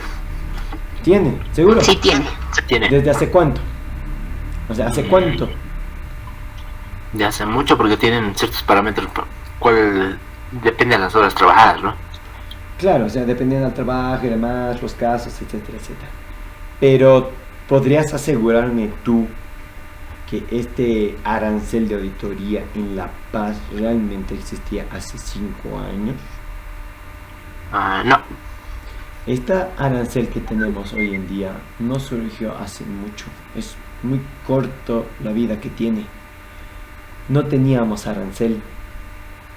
seguro. Sí tiene. tiene. ¿Desde hace cuánto? O sea, ¿hace cuánto? Ya hace mucho porque tienen ciertos parámetros cuál depende de las horas trabajadas, ¿no? Claro, o sea, dependiendo del trabajo y demás, los casos, etcétera, etcétera. Pero, ¿podrías asegurarme tú que este arancel de auditoría en La Paz realmente existía hace 5 años? No. Esta arancel que tenemos hoy en día no surgió hace mucho, es muy corto la vida que tiene. No teníamos arancel,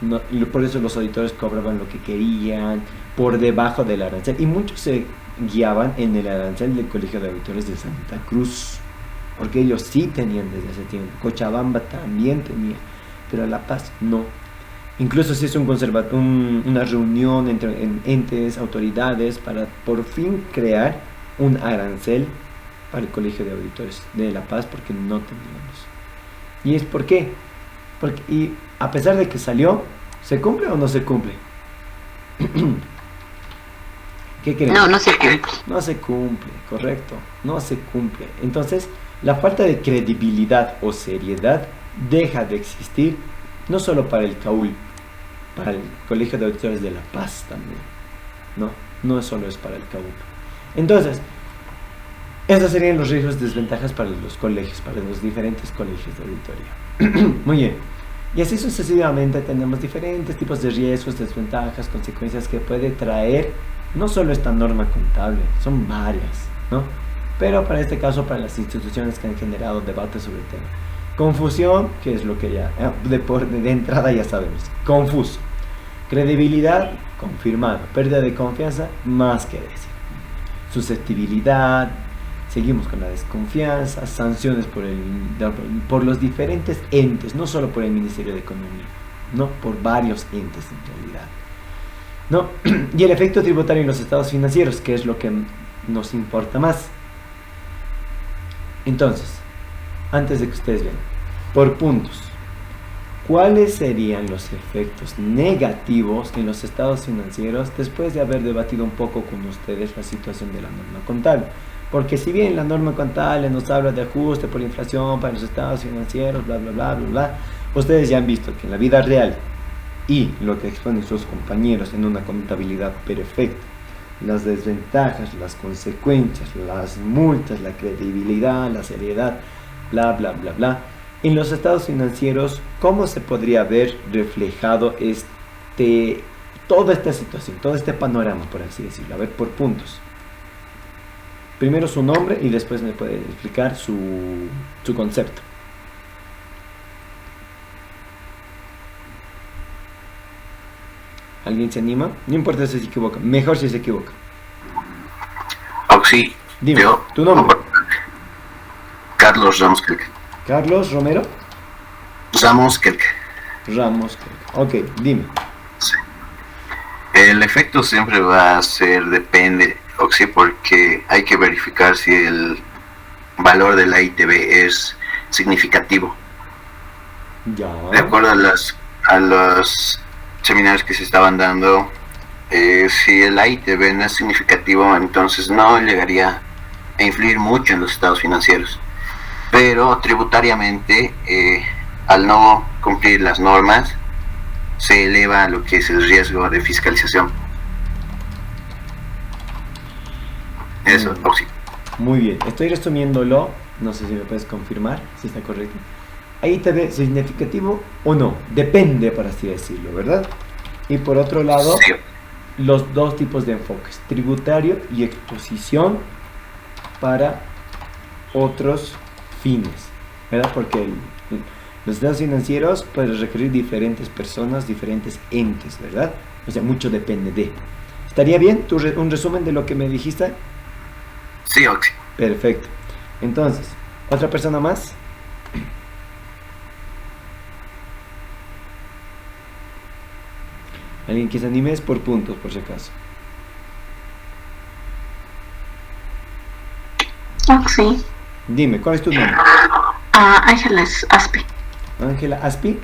no, y por eso los auditores cobraban lo que querían por debajo del arancel, y muchos se guiaban en el arancel del Colegio de Auditores de Santa Cruz, porque ellos sí tenían desde hace tiempo. Cochabamba también tenía, pero La Paz no. Incluso se hizo una reunión entre entes, autoridades, para por fin crear un arancel para el Colegio de Auditores de La Paz, porque no teníamos. ¿Y es por qué? Porque, y a pesar de que salió, ¿se cumple o no se cumple? ¿Qué creen? No, no se cumple. No se cumple, correcto, no se cumple. Entonces, la falta de credibilidad o seriedad deja de existir, no solo para el CAUL, para el Colegio de Auditores de La Paz también. No solo es para el CAUL. Entonces, estos serían los riesgos y desventajas para los colegios, para los diferentes colegios de auditoría. Muy bien. Y así sucesivamente tenemos diferentes tipos de riesgos, desventajas, consecuencias que puede traer no solo esta norma contable, son varias, ¿no? Pero para este caso, para las instituciones que han generado debate sobre el tema. Confusión, que es lo que ya de entrada ya sabemos. Confuso. Credibilidad, confirmado. Pérdida de confianza, más que decir. Susceptibilidad, seguimos con la desconfianza. Sanciones por los diferentes entes, no solo por el Ministerio de Economía, no, por varios entes en realidad, ¿no? Y el efecto tributario en los estados financieros, que es lo que nos importa más. Entonces, antes de que ustedes vean, por puntos, ¿cuáles serían los efectos negativos en los estados financieros después de haber debatido un poco con ustedes la situación de la norma contable? Porque si bien la norma contable nos habla de ajuste por inflación para los estados financieros, bla, bla, bla, bla, bla, ustedes ya han visto que en la vida real y lo que exponen sus compañeros en una contabilidad perfecta, las desventajas, las consecuencias, las multas, la credibilidad, la seriedad, bla, bla, bla, bla. En los estados financieros, ¿cómo se podría ver reflejado toda esta situación, todo este panorama, por así decirlo? A ver, por puntos. Primero su nombre y después me puede explicar su concepto. ¿Alguien se anima? No importa si se equivoca, mejor si se equivoca. Sí. Dime, Yo, tu nombre. Carlos Ramskelk. Carlos Romero Ramskelk. Ramos. Ok, dime. Sí. El efecto siempre va a ser, depende, sí, porque hay que verificar si el valor de la ITB es significativo. Ya. De acuerdo a los seminarios que se estaban dando, si el ITB no es significativo, entonces no llegaría e influir mucho en los estados financieros. Pero tributariamente, al no cumplir las normas, se eleva lo que es el riesgo de fiscalización. Eso, sí. Muy bien, estoy resumiéndolo, no sé si me puedes confirmar si está correcto. Ahí te ve significativo o no, depende, por así decirlo, ¿verdad? Y por otro lado, Sí. los dos tipos de enfoques, tributario y exposición para otros fines, ¿verdad? Porque los estados financieros pueden requerir diferentes personas, diferentes entes, ¿verdad? O sea, mucho depende de. ¿Estaría bien un resumen de lo que me dijiste? Sí, Oxy. Perfecto. Entonces, ¿otra persona más? Alguien que se anime es por puntos, por si acaso. Sí. Dime, ¿cuál es tu nombre? Ángeles Aspi. Ángela Aspi.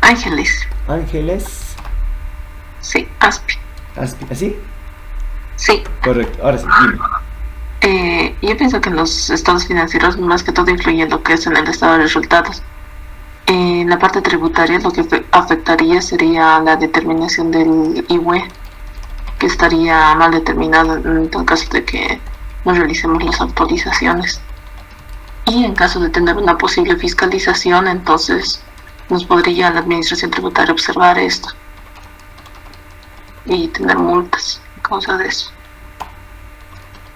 Ángeles. Ángeles Sí, Aspi. Aspi. ¿Así? Sí. Correcto. Ahora sí, dime. Yo pienso que en los estados financieros más que todo influye en lo que es en el estado de resultados. En la parte tributaria lo que afectaría sería la determinación del IWE, que estaría mal determinado en todo caso de que no realicemos las actualizaciones. Y en caso de tener una posible fiscalización, entonces nos podría la administración tributaria observar esto y tener multas a causa de eso.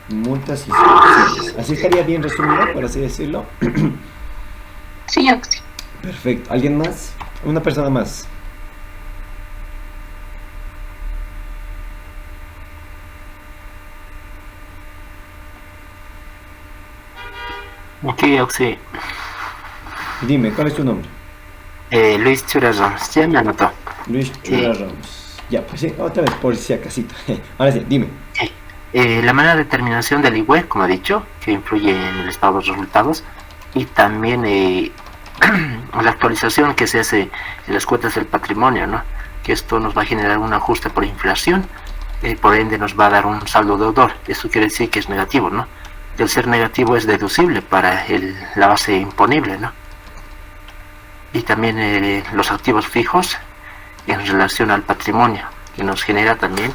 Multas y sanciones. Así estaría bien resumido, por así decirlo. Sí, Axi. Perfecto. ¿Alguien más? Una persona más. Ok, Oxy. Dime, ¿cuál es tu nombre? Luis Chura Ramos, ya me anotó. Luis Chura Ramos. Ya, pues sí, otra vez por si acasito. Ahora sí, dime. La manera de determinación del IWE, como he dicho, que influye en el estado de los resultados, y también la actualización que se hace en las cuotas del patrimonio, ¿no? Que esto nos va a generar un ajuste por inflación, por ende nos va a dar un saldo deudor. Eso quiere decir que es negativo, ¿no? El ser negativo es deducible para la base imponible, ¿no? Y también los activos fijos en relación al patrimonio, que nos genera también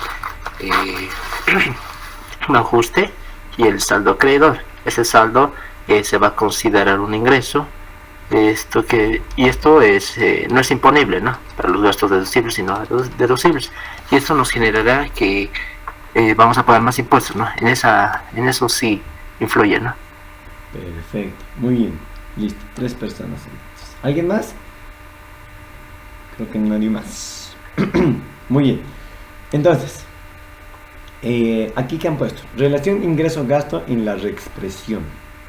un ajuste, y el saldo acreedor. Ese saldo se va a considerar un ingreso, esto es no es imponible, ¿no? Para los gastos deducibles, sino deducibles, y esto nos generará que vamos a pagar más impuestos, ¿no? En eso sí influye, ¿no? Perfecto, muy bien. Listo, 3 personas entonces. ¿Alguien más? Creo que nadie más. Muy bien. Entonces, aquí que han puesto relación ingreso-gasto en la reexpresión.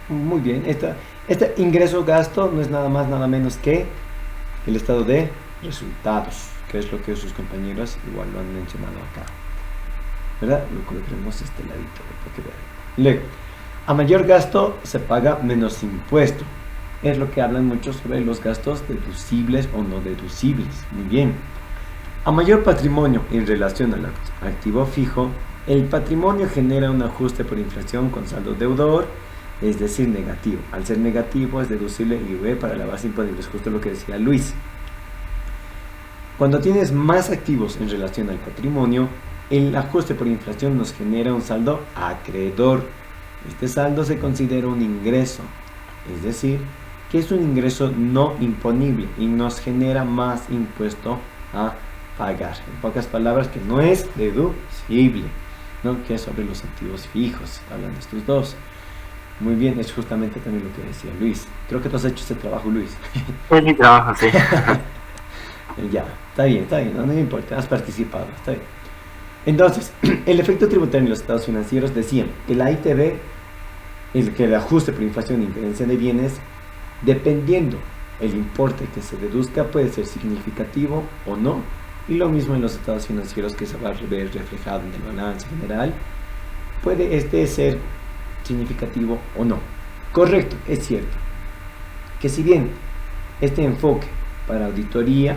Muy bien, este ingreso-gasto no es nada más, nada menos que el estado de resultados, que es lo que sus compañeros igual lo han mencionado acá, ¿verdad? Lo colocaremos este ladito para que vean. Luego, a mayor gasto se paga menos impuesto. Es lo que hablan mucho sobre los gastos deducibles o no deducibles. Muy bien. A mayor patrimonio en relación al activo fijo, el patrimonio genera un ajuste por inflación con saldo deudor, es decir, negativo. Al ser negativo es deducible el IVA para la base imponible, es justo lo que decía Luis. Cuando tienes más activos en relación al patrimonio, el ajuste por inflación nos genera un saldo acreedor. Este saldo se considera un ingreso, es decir, que es un ingreso no imponible y nos genera más impuesto a pagar. En pocas palabras, que no es deducible, ¿no? Que es sobre los activos fijos, hablan de estos dos. Muy bien, es justamente también lo que decía Luis. Creo que tú has hecho ese trabajo, Luis. Es mi trabajo, sí. Ya, está bien, no me importa, has participado, está bien. Entonces, el efecto tributario en los estados financieros decían que la ITV, que el ajuste por inflación e diferencia de bienes, dependiendo el importe que se deduzca, puede ser significativo o no. Y lo mismo en los estados financieros, que se va a ver reflejado en el balance general, puede ser significativo o no. Correcto, es cierto que si bien este enfoque para auditoría,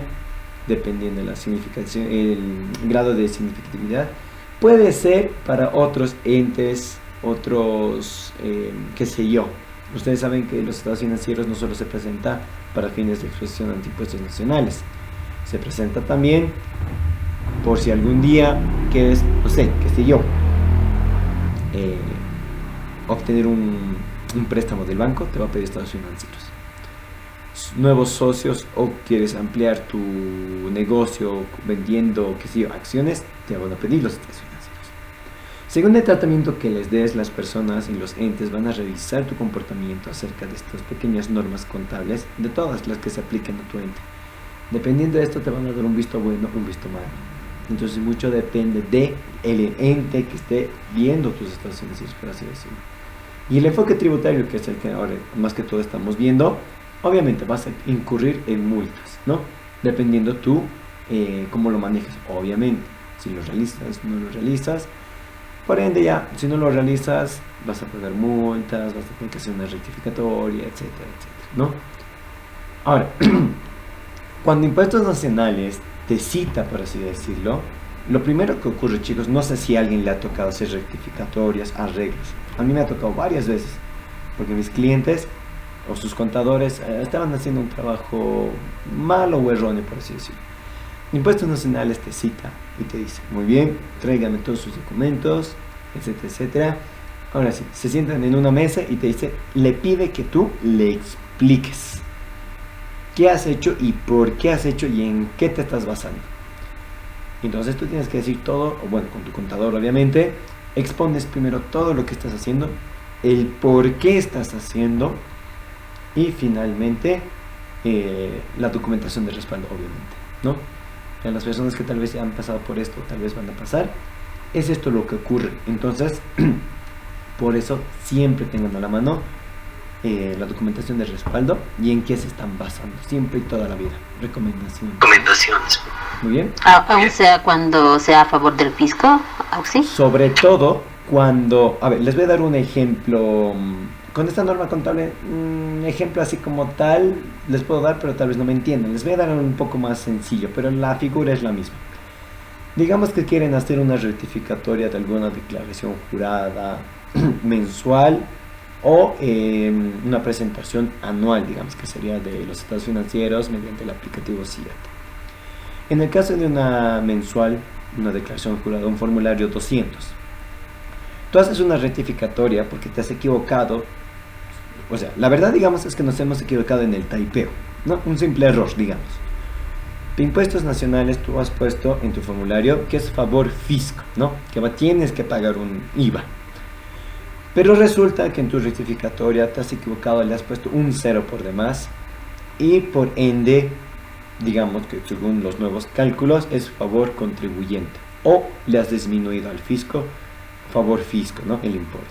dependiendo de la significación, el grado de significatividad, puede ser para otros entes otros, qué sé yo. Ustedes saben que los estados financieros no solo se presenta para fines de exposición ante impuestos nacionales, se presenta también por si algún día quieres, no sé, qué sé yo, obtener un préstamo del banco, te va a pedir estados financieros. Nuevos socios o quieres ampliar tu negocio vendiendo, qué sé yo, acciones, te van a pedir los estados financieros. Según el tratamiento que les des, las personas y los entes van a revisar tu comportamiento acerca de estas pequeñas normas contables, de todas las que se apliquen a tu ente. Dependiendo de esto te van a dar un visto bueno, un visto malo. Entonces mucho depende de el ente que esté viendo tus estados financieros, por así decirlo. Y el enfoque tributario, que es el que ahora más que todo estamos viendo, obviamente vas a incurrir en multas, ¿no? Dependiendo tú cómo lo manejes, obviamente. Si lo realizas, no lo realizas. Por ende ya, si no lo realizas, vas a pagar multas, vas a tener que hacer una rectificatoria, etcétera, etcétera, ¿no? Ahora, cuando Impuestos Nacionales te cita, por así decirlo, lo primero que ocurre, chicos, no sé si a alguien le ha tocado hacer rectificatorias, arreglos. A mí me ha tocado varias veces, porque mis clientes o sus contadores estaban haciendo un trabajo malo o erróneo, por así decirlo. Impuestos Nacionales te cita y te dice, muy bien, tráigame todos sus documentos, etcétera, etcétera. Ahora sí, se sientan en una mesa y te dice, le pide que tú le expliques qué has hecho y por qué has hecho y en qué te estás basando. Entonces tú tienes que decir todo, o bueno, con tu contador obviamente, expones primero todo lo que estás haciendo, el por qué estás haciendo y finalmente la documentación de respaldo, obviamente, ¿no? A las personas que tal vez ya han pasado por esto, tal vez van a pasar, es esto lo que ocurre. Entonces, por eso siempre tengan a la mano la documentación de respaldo y en qué se están basando, siempre y toda la vida. Recomendaciones. Muy bien. Aún sea cuando sea a favor del fisco, ¿sí? Sobre todo cuando, a ver, les voy a dar un ejemplo. Con esta norma contable, un ejemplo así como tal, les puedo dar, pero tal vez no me entiendan. Les voy a dar un poco más sencillo, pero la figura es la misma. Digamos que quieren hacer una rectificatoria de alguna declaración jurada mensual o una presentación anual, digamos que sería de los estados financieros mediante el aplicativo SIAT. En el caso de una mensual, una declaración jurada, un formulario 200, tú haces una rectificatoria porque te has equivocado. O sea, la verdad, digamos, es que nos hemos equivocado en el taipeo, ¿no? Un simple error, digamos. De Impuestos Nacionales tú has puesto en tu formulario que es favor fisco, ¿no? Que tienes que pagar un IVA. Pero resulta que en tu rectificatoria te has equivocado, le has puesto un 0 por demás y por ende, digamos que según los nuevos cálculos es favor contribuyente o le has disminuido al fisco favor fisco, ¿no? El importe.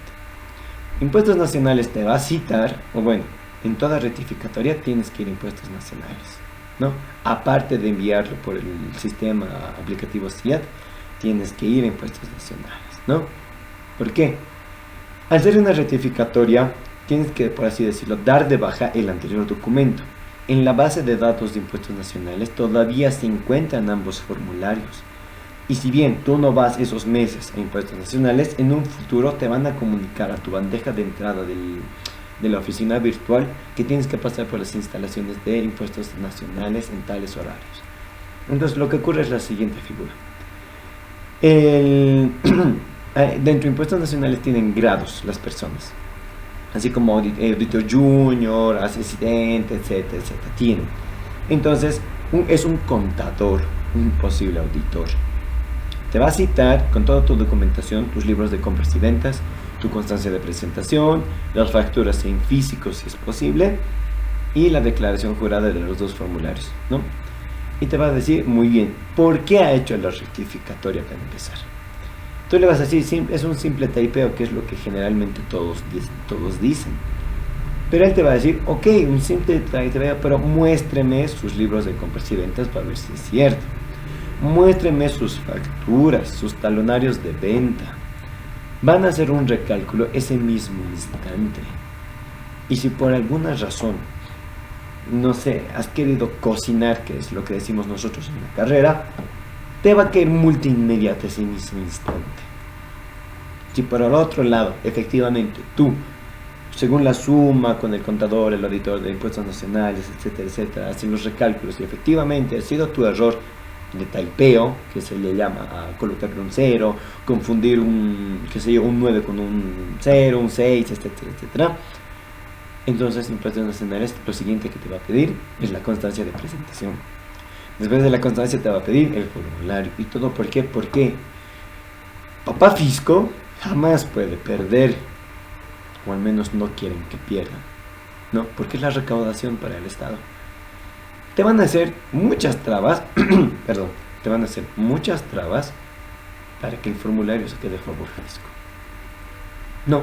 Impuestos Nacionales te va a citar, o bueno, en toda rectificatoria tienes que ir a Impuestos Nacionales, ¿no? Aparte de enviarlo por el sistema aplicativo SIAT, tienes que ir a Impuestos Nacionales, ¿no? ¿Por qué? Al hacer una rectificatoria, tienes que, por así decirlo, dar de baja el anterior documento. En la base de datos de Impuestos Nacionales todavía se encuentran ambos formularios. Y si bien tú no vas esos meses a Impuestos Nacionales, en un futuro te van a comunicar a tu bandeja de entrada de la oficina virtual que tienes que pasar por las instalaciones de Impuestos Nacionales en tales horarios. Entonces lo que ocurre es la siguiente figura. Dentro de Impuestos Nacionales tienen grados las personas, así como auditor junior, asistente, etcétera, etcétera, tienen. Entonces es un contador, un posible auditor. Te va a citar con toda tu documentación, tus libros de compras y ventas, tu constancia de presentación, las facturas en físico si es posible y la declaración jurada de los dos formularios, ¿no? Y te va a decir, muy bien, ¿por qué ha hecho la rectificatoria para empezar? Tú le vas a decir, es un simple taipeo, que es lo que generalmente todos dicen. Pero él te va a decir, ok, un simple taipeo, pero muéstreme sus libros de compras y ventas para ver si es cierto. Muéstreme sus facturas, sus talonarios de venta. Van a hacer un recálculo ese mismo instante. Y si por alguna razón, no sé, has querido cocinar, que es lo que decimos nosotros en la carrera, te va a caer multa inmediata ese mismo instante. Si por el otro lado, efectivamente, tú, según la suma con el contador, el auditor de impuestos nacionales, etcétera, etcétera, hacen los recálculos y efectivamente ha sido tu error de taipeo, que se le llama a colocarle un 0, confundir un 9 con un 0, un 6, etcétera, etcétera. Entonces, impuestos nacionales, lo siguiente que te va a pedir es la constancia de presentación. Después de la constancia te va a pedir el formulario y todo. ¿Por qué? Porque papá fisco jamás puede perder, o al menos no quieren que pierda, ¿no? Porque es la recaudación para el Estado. Te van a hacer muchas trabas, perdón, te van a hacer muchas trabas para que el formulario se quede a favor fisco. No.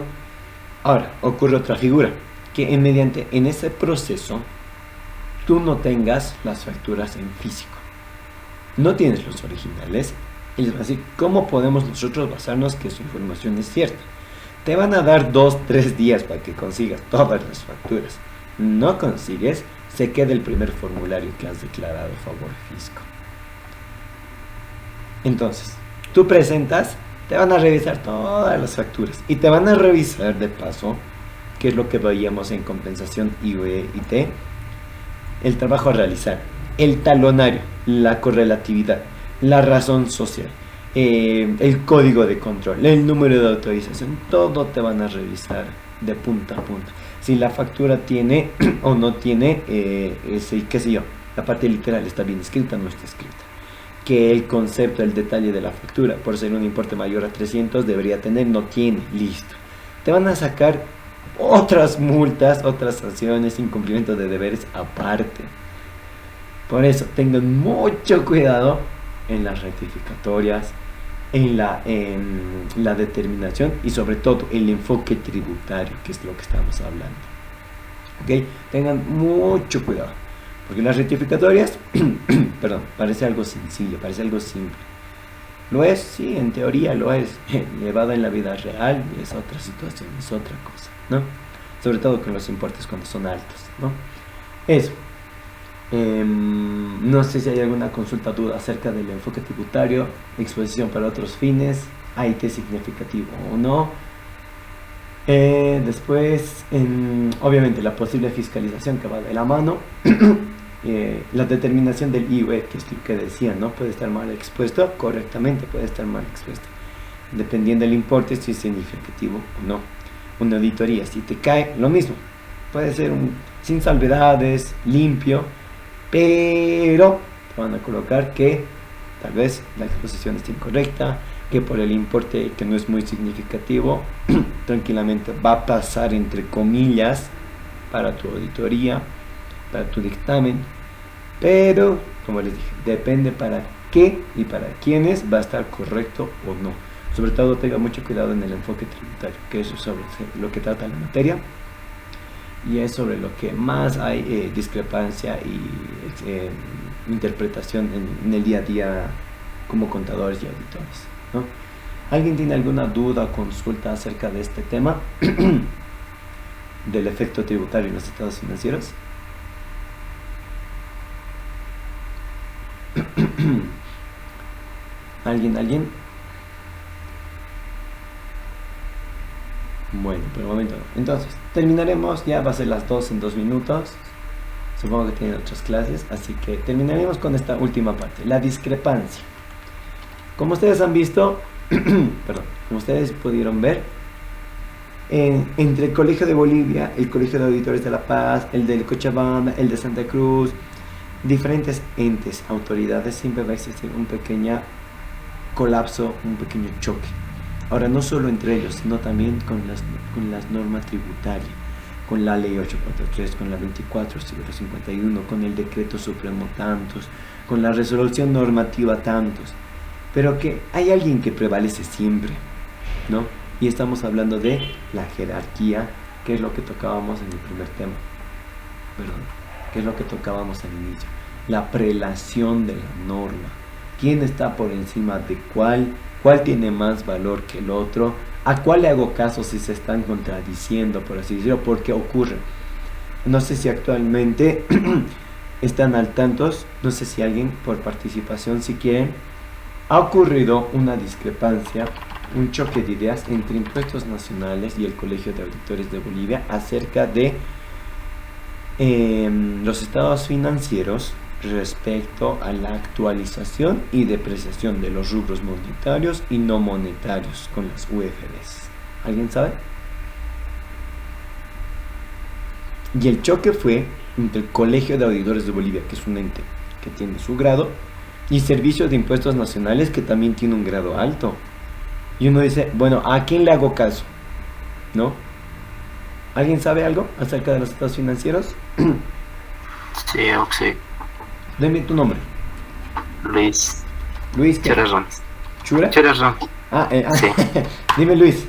Ahora, ocurre otra figura, que mediante en ese proceso tú no tengas las facturas en físico. No tienes los originales. Y les van a decir, ¿cómo podemos nosotros basarnos que su información es cierta? Te van a dar 2-3 días para que consigas todas las facturas. No consigues, se queda el primer formulario que has declarado a favor fisco. Entonces, tú presentas, te van a revisar todas las facturas y te van a revisar de paso, que es lo que veíamos en compensación IVE-IT, el trabajo a realizar, el talonario, la correlatividad, la razón social, el código de control, el número de autorización, todo te van a revisar de punta a punta. Si la factura tiene o no tiene, qué sé yo, la parte literal está bien escrita o no está escrita. Que el concepto, el detalle de la factura, por ser un importe mayor a 300, debería tener, no tiene, listo. Te van a sacar otras multas, otras sanciones, incumplimiento de deberes aparte. Por eso, tengan mucho cuidado en las rectificatorias, en la determinación y sobre todo el enfoque tributario, que es lo que estamos hablando. ¿Ok? Tengan mucho cuidado, porque las rectificatorias, perdón, parece algo sencillo, parece algo simple. Lo es, sí, en teoría lo es. Llevado en la vida real es otra situación, es otra cosa, ¿no? Sobre todo con los importes cuando son altos, ¿no? Eso. No sé si hay alguna consulta, duda acerca del enfoque tributario, exposición para otros fines, AIT significativo o no. Después, obviamente, la posible fiscalización que va de la mano. La determinación del IVE, que es lo que decía, ¿no? Puede estar mal expuesto, correctamente puede estar mal expuesto, dependiendo del importe, si es significativo o no. Una auditoría, si te cae, lo mismo, puede ser sin salvedades, limpio, pero te van a colocar que tal vez la exposición está incorrecta, que por el importe que no es muy significativo, tranquilamente va a pasar entre comillas para tu auditoría, para tu dictamen, pero como les dije, depende para qué y para quiénes va a estar correcto o no. Sobre todo tenga mucho cuidado en el enfoque tributario, que es sobre lo que trata la materia y es sobre lo que más hay discrepancia y interpretación en el día a día como contadores y auditores, ¿no? ¿Alguien tiene alguna duda o consulta acerca de este tema del efecto tributario en los estados financieros? ¿Alguien? Bueno, por el momento no. Entonces, terminaremos, ya va a ser las 2 en 2 minutos. Supongo que tienen otras clases, así que terminaremos con esta última parte, la discrepancia. Como ustedes han visto, perdón, como ustedes pudieron ver, entre el Colegio de Bolivia, el Colegio de Auditores de La Paz, el del Cochabamba, el de Santa Cruz, diferentes entes, autoridades, siempre va a existir un pequeño colapso, un pequeño choque. Ahora, no solo entre ellos, sino también con las normas tributarias, con la ley 843, con la 24/51, con el decreto supremo tantos, con la resolución normativa tantos, pero que hay alguien que prevalece siempre, ¿no? Y estamos hablando de la jerarquía, que es lo que tocábamos en el primer tema, perdón, que es lo que tocábamos al inicio, la prelación de la norma, quién está por encima de cuál tiene más valor que el otro, a cuál le hago caso si se están contradiciendo, por así decirlo, porque ocurre. No sé si actualmente están al tanto, no sé si alguien por participación, si quieren, ha ocurrido una discrepancia un choque de ideas entre Impuestos Nacionales y el Colegio de Auditores de Bolivia acerca de los estados financieros respecto a la actualización y depreciación de los rubros monetarios y no monetarios con las UFDs. ¿Alguien sabe? Y el choque fue entre el Colegio de Auditores de Bolivia, que es un ente que tiene su grado, y Servicio de Impuestos Nacionales, que también tiene un grado alto. Y uno dice, bueno, ¿a quién le hago caso? ¿No? ¿Alguien sabe algo acerca de los estados financieros? Sí, sí. Deme tu nombre. Luis Luis, ¿qué? Cherrón. ¿Chura? Cherrón. Sí. Dime, Luis.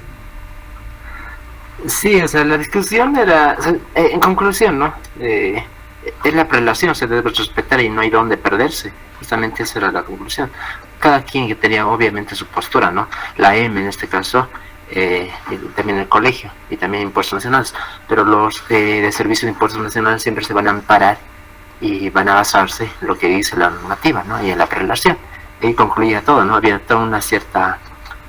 Sí, o sea, la discusión era, o sea, en conclusión, ¿no? Es la prelación, se debe respetar y no hay dónde perderse. Justamente esa era la conclusión. Cada quien que tenía obviamente su postura, ¿no? La M en este caso, y también el colegio y también impuestos nacionales. Pero los de servicio de impuestos nacionales siempre se van a amparar y van a basarse en lo que dice la normativa, ¿no? Y en la prelación. Y concluía todo, ¿no? Había toda una cierta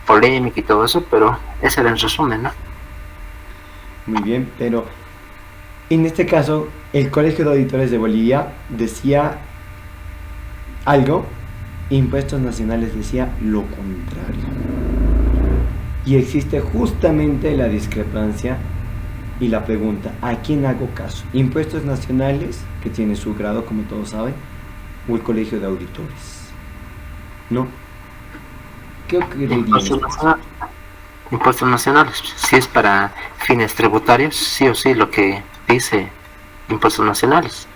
polémica y todo eso, pero ese era el resumen, ¿no? Muy bien, pero en este caso el Colegio de Auditores de Bolivia decía algo, Impuestos Nacionales decía lo contrario. Y existe justamente la discrepancia y la pregunta, ¿a quién hago caso? ¿Impuestos Nacionales, que tiene su grado como todos saben, o el Colegio de Auditores? ¿No? ¿Qué ocurriría? Impuestos nacionales, si es para fines tributarios, sí o sí lo que dice impuestos nacionales.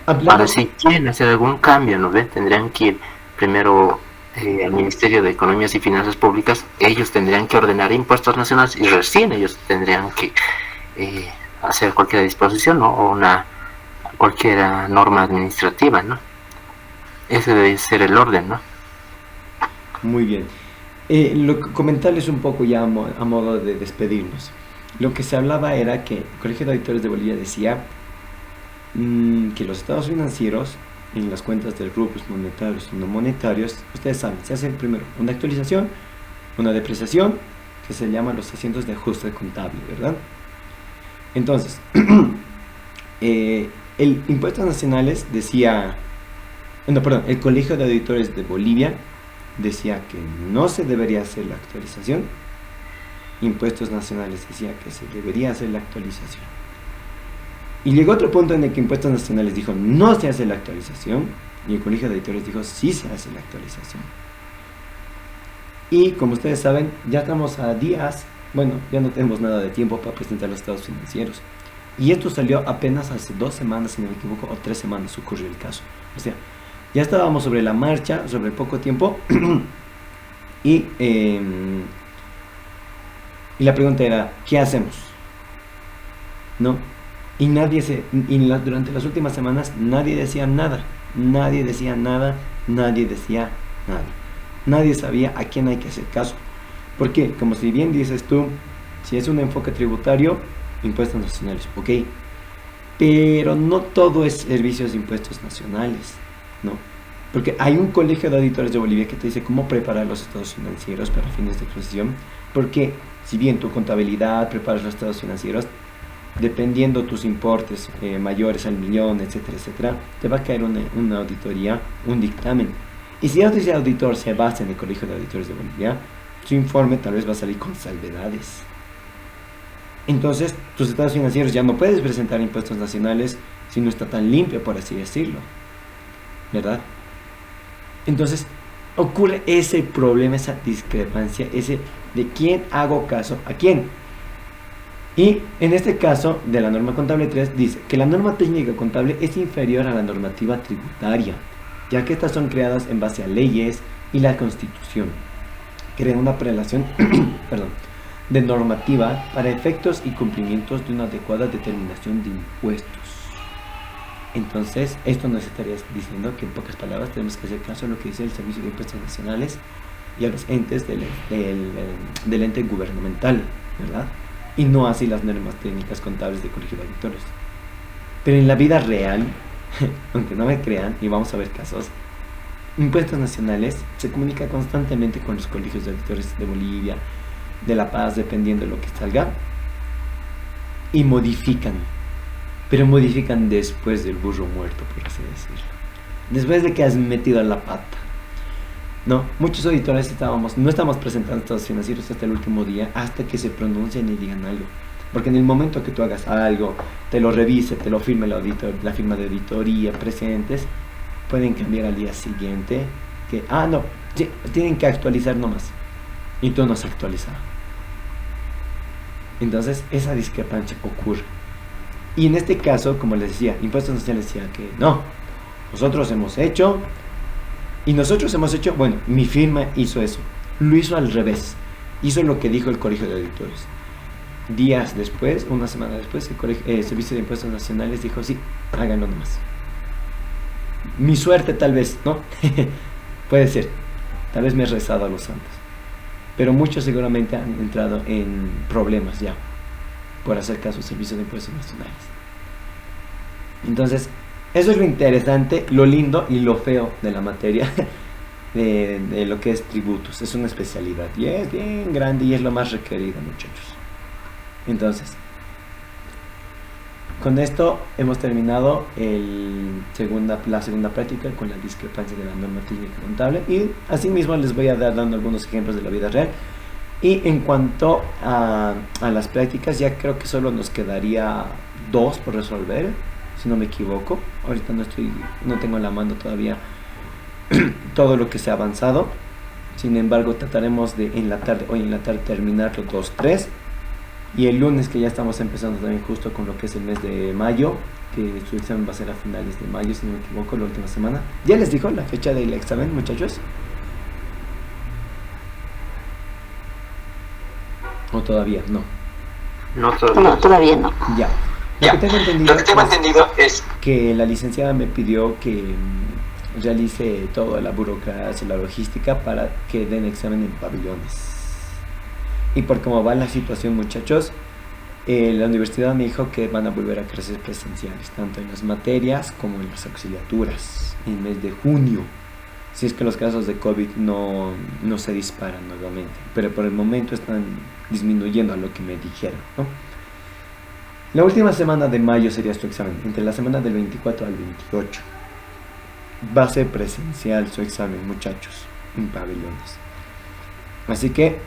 Ahora, si quieren hacer algún cambio, ¿no ve? Tendrían que ir primero al Ministerio de Economías y Finanzas Públicas. Ellos tendrían que ordenar impuestos nacionales y recién ellos tendrían que hacer cualquier disposición, ¿no? O cualquier norma administrativa, ¿no? Ese debe ser el orden, ¿no? Muy bien. Comentarles un poco ya a modo de despedirnos. Lo que se hablaba era que el Colegio de Auditores de Bolivia decía que los estados financieros en las cuentas de grupos monetarios y no monetarios, ustedes saben, se hace primero una actualización, una depreciación, que se llama los asientos de ajuste contable, ¿verdad? Entonces, el Impuestos Nacionales decía, el Colegio de Auditores de Bolivia decía que no se debería hacer la actualización. Impuestos Nacionales decía que se debería hacer la actualización. Y llegó otro punto en el que Impuestos Nacionales dijo no se hace la actualización y el Colegio de Auditores dijo sí se hace la actualización. Y como ustedes saben, ya estamos a días, bueno, ya no tenemos nada de tiempo para presentar los estados financieros. Y esto salió apenas hace 2 semanas, si no me equivoco, o 3 semanas ocurrió el caso. O sea, ya estábamos sobre la marcha, sobre poco tiempo, y la pregunta era, ¿qué hacemos? ¿No? Y durante las últimas semanas nadie decía nada, nadie decía nada, nadie decía nada. Nadie sabía a quién hay que hacer caso. Porque, como si bien dices tú, si es un enfoque tributario, impuestos nacionales, ok. Pero no todo es servicios de impuestos nacionales, ¿no? Porque hay un Colegio de Auditores de Bolivia que te dice cómo preparar los estados financieros para fines de exposición. Porque si bien tu contabilidad preparas los estados financieros, dependiendo tus importes mayores al millón, etcétera, etcétera, te va a caer una auditoría, un dictamen. Y si ese auditor se basa en el Colegio de Auditores de Bolivia, su informe tal vez va a salir con salvedades. Entonces, tus estados financieros ya no puedes presentar impuestos nacionales si no está tan limpio, por así decirlo, ¿verdad? Entonces, ocurre ese problema, esa discrepancia, ese de quién hago caso a quién. Y en este caso de la norma contable 3 dice que la norma técnica contable es inferior a la normativa tributaria, ya que estas son creadas en base a leyes y la Constitución. Crean una prelación de normativa para efectos y cumplimientos de una adecuada determinación de impuestos. Entonces, esto nos estaría diciendo que en pocas palabras tenemos que hacer caso a lo que dice el Servicio de Impuestos Nacionales y a los entes del ente gubernamental, ¿verdad? Y no así las normas técnicas contables de Colegio de Auditores. Pero en la vida real, aunque no me crean, y vamos a ver casos, Impuestos Nacionales se comunica constantemente con los colegios de auditores de Bolivia, de La Paz, dependiendo de lo que salga, y modifican, pero modifican después del burro muerto, por así decirlo, después de que has metido la pata. No, muchos auditores no estamos presentando estados financieros hasta el último día, hasta que se pronuncien y digan algo. Porque en el momento que tú hagas algo, te lo revise, te lo firme el auditor, la firma de auditoría, presentes, pueden cambiar al día siguiente que, no, sí, tienen que actualizar nomás. Y tú no has actualizado. Entonces, esa discrepancia ocurre. Y en este caso, como les decía, Impuestos Nacionales decía que no, nosotros hemos hecho, bueno, mi firma hizo eso, lo hizo al revés, hizo lo que dijo el Colegio de Auditores. Días después, una semana después, el Servicio de Impuestos Nacionales dijo, sí, háganlo nomás. Mi suerte tal vez, ¿no? Puede ser, tal vez me he rezado a los santos. Pero muchos seguramente han entrado en problemas ya por hacer caso al Servicio de Impuestos Nacionales. Entonces, eso es lo interesante, lo lindo y lo feo de la materia de lo que es tributos. Es una especialidad y es bien grande y es lo más requerido, muchachos. Entonces, con esto hemos terminado la segunda práctica con la discrepancia de la norma técnica contable, y asimismo les voy a dar dando algunos ejemplos de la vida real. Y en cuanto a las prácticas, ya creo que solo nos quedaría 2 por resolver, si no me equivoco. Ahorita no tengo en la mano todavía todo lo que se ha avanzado. Sin embargo, trataremos de hoy en la tarde terminar los 2, 3. Y el lunes, que ya estamos empezando también justo con lo que es el mes de mayo, que su examen va a ser a finales de mayo, si no me equivoco, la última semana. ¿Ya les dijo la fecha del examen, muchachos? ¿O todavía? No. No todavía. No, todavía no. Ya. Lo que tengo entendido es que la licenciada me pidió que realice toda la burocracia, la logística para que den examen en pabellones. Y por cómo va la situación, muchachos, la universidad me dijo que van a volver a clases presenciales, tanto en las materias como en las auxiliaturas, en el mes de junio, si es que los casos de COVID no se disparan nuevamente. Pero por el momento están disminuyendo a lo que me dijeron, ¿no? La última semana de mayo sería su examen, entre la semana del 24 al 28. Va a ser presencial su examen, muchachos, en pabellones. Así que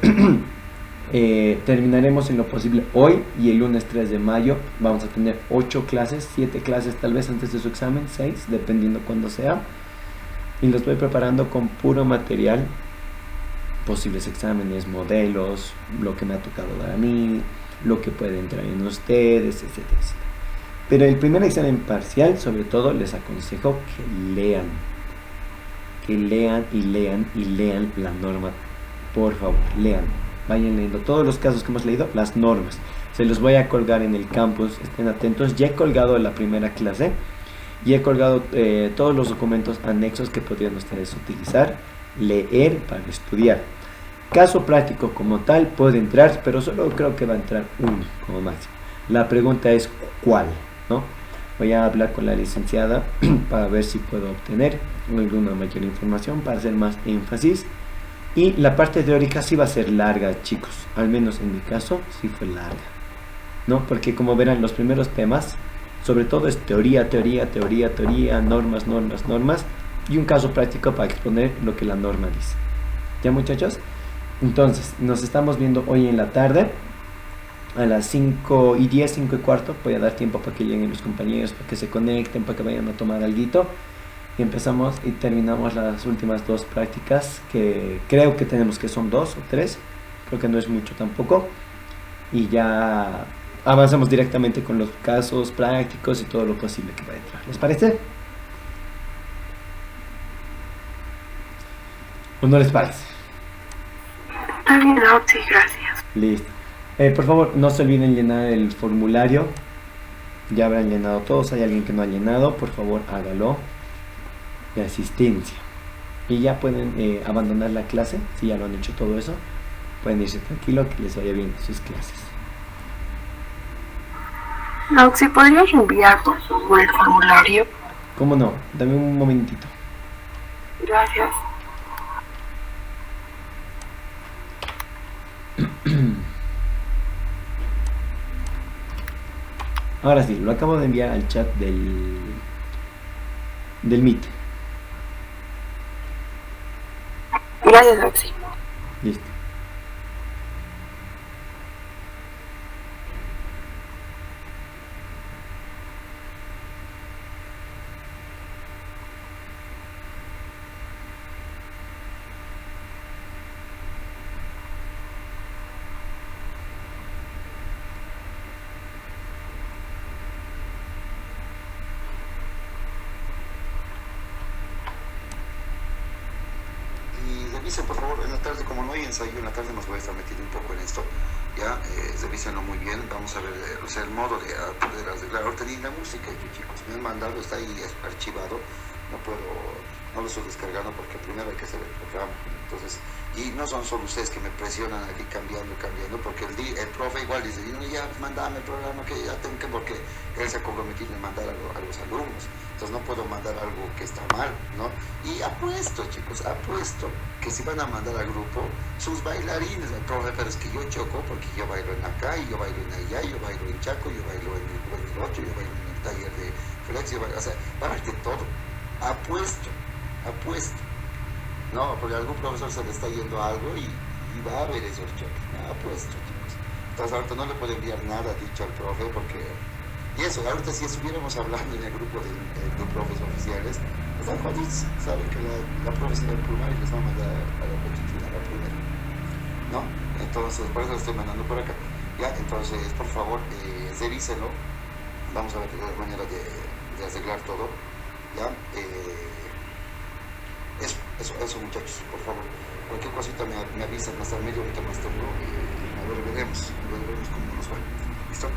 terminaremos en lo posible hoy, y el lunes 3 de mayo vamos a tener 8 clases, 7 clases tal vez antes de su examen, 6, dependiendo cuándo sea. Y los voy preparando con puro material, posibles exámenes, modelos, lo que me ha tocado dar a mí, lo que puede entrar en ustedes, etcétera, etcétera. Pero el primer examen parcial, sobre todo, les aconsejo que lean y lean la norma. Por favor, lean, vayan leyendo todos los casos que hemos leído, las normas. Se los voy a colgar en el campus, estén atentos. Ya he colgado la primera clase y he colgado todos los documentos anexos que podrían ustedes utilizar, leer para estudiar. Caso práctico como tal puede entrar, pero solo creo que va a entrar uno como máximo. La pregunta es ¿cuál? ¿No? Voy a hablar con la licenciada para ver si puedo obtener alguna mayor información para hacer más énfasis. Y la parte teórica sí va a ser larga, chicos. Al menos en mi caso sí fue larga, ¿no? Porque como verán, los primeros temas sobre todo es teoría, normas, y un caso práctico para exponer lo que la norma dice. ¿Ya, muchachos? Entonces, nos estamos viendo hoy en la tarde a las 5:10, 5:15. Voy a dar tiempo para que lleguen los compañeros, para que se conecten, para que vayan a tomar alguito. Y empezamos y terminamos las últimas 2 prácticas, que creo que tenemos que son 2 o 3. Creo que no es mucho tampoco. Y ya avanzamos directamente con los casos prácticos y todo lo posible que va a entrar. ¿Les parece? ¿O no les parece? No, sí, gracias. Listo. Por favor, no se olviden llenar el formulario. Ya habrán llenado todos. Hay alguien que no ha llenado, por favor hágalo. De asistencia. Y ya pueden abandonar la clase. Si ya lo han hecho todo eso, pueden irse tranquilo, que les vaya bien sus clases. No, si podrías enviar por favor el formulario. ¿Cómo no? Dame un momentito. Gracias. Ahora sí, lo acabo de enviar al chat del Meet. Gracias, Roxy. Listo. Y revisen por favor en la tarde, como no hay ensayo en la tarde nos voy a estar metiendo un poco en esto, ya, revísenlo muy bien, vamos a ver, o sea, el modo de poder arreglar. Ahorita ni la música, chicos, me han mandado, está ahí archivado, no lo estoy descargando porque primero hay que hacer el programa, entonces, y no son solo ustedes que me presionan aquí cambiando, porque el profe igual dice, no, ya mándame el programa que ya tengo que, porque él se ha comprometido en mandar algo a los alumnos, entonces no puedo mandar algo que está mal, ¿no? Y apuesto, chicos, apuesto que si van a mandar al grupo sus bailarines, el profe, pero es que yo choco porque yo bailo en acá, y yo bailo en allá, yo bailo en Chaco, yo bailo en el otro, yo bailo en el taller de Flex, o sea, va a haber de todo, apuesto, no, porque a algún profesor se le está yendo algo y va a haber esos choques, apuesto, chicos. Entonces ahorita no le puedo enviar nada dicho al profe porque, y eso, ahorita si estuviéramos hablando en el grupo de profes oficiales, están jodidos, saben que la profesora del primario les va a mandar a la cochichina la primera, ¿no? Entonces, por eso lo estoy mandando por acá, ya, entonces, por favor, revísenlo, vamos a ver la manera de arreglar todo, ya, eso muchachos, por favor, cualquier cosita me avisan, más al medio, ahorita más tarde, a ver, veremos cómo nos va, ¿listo?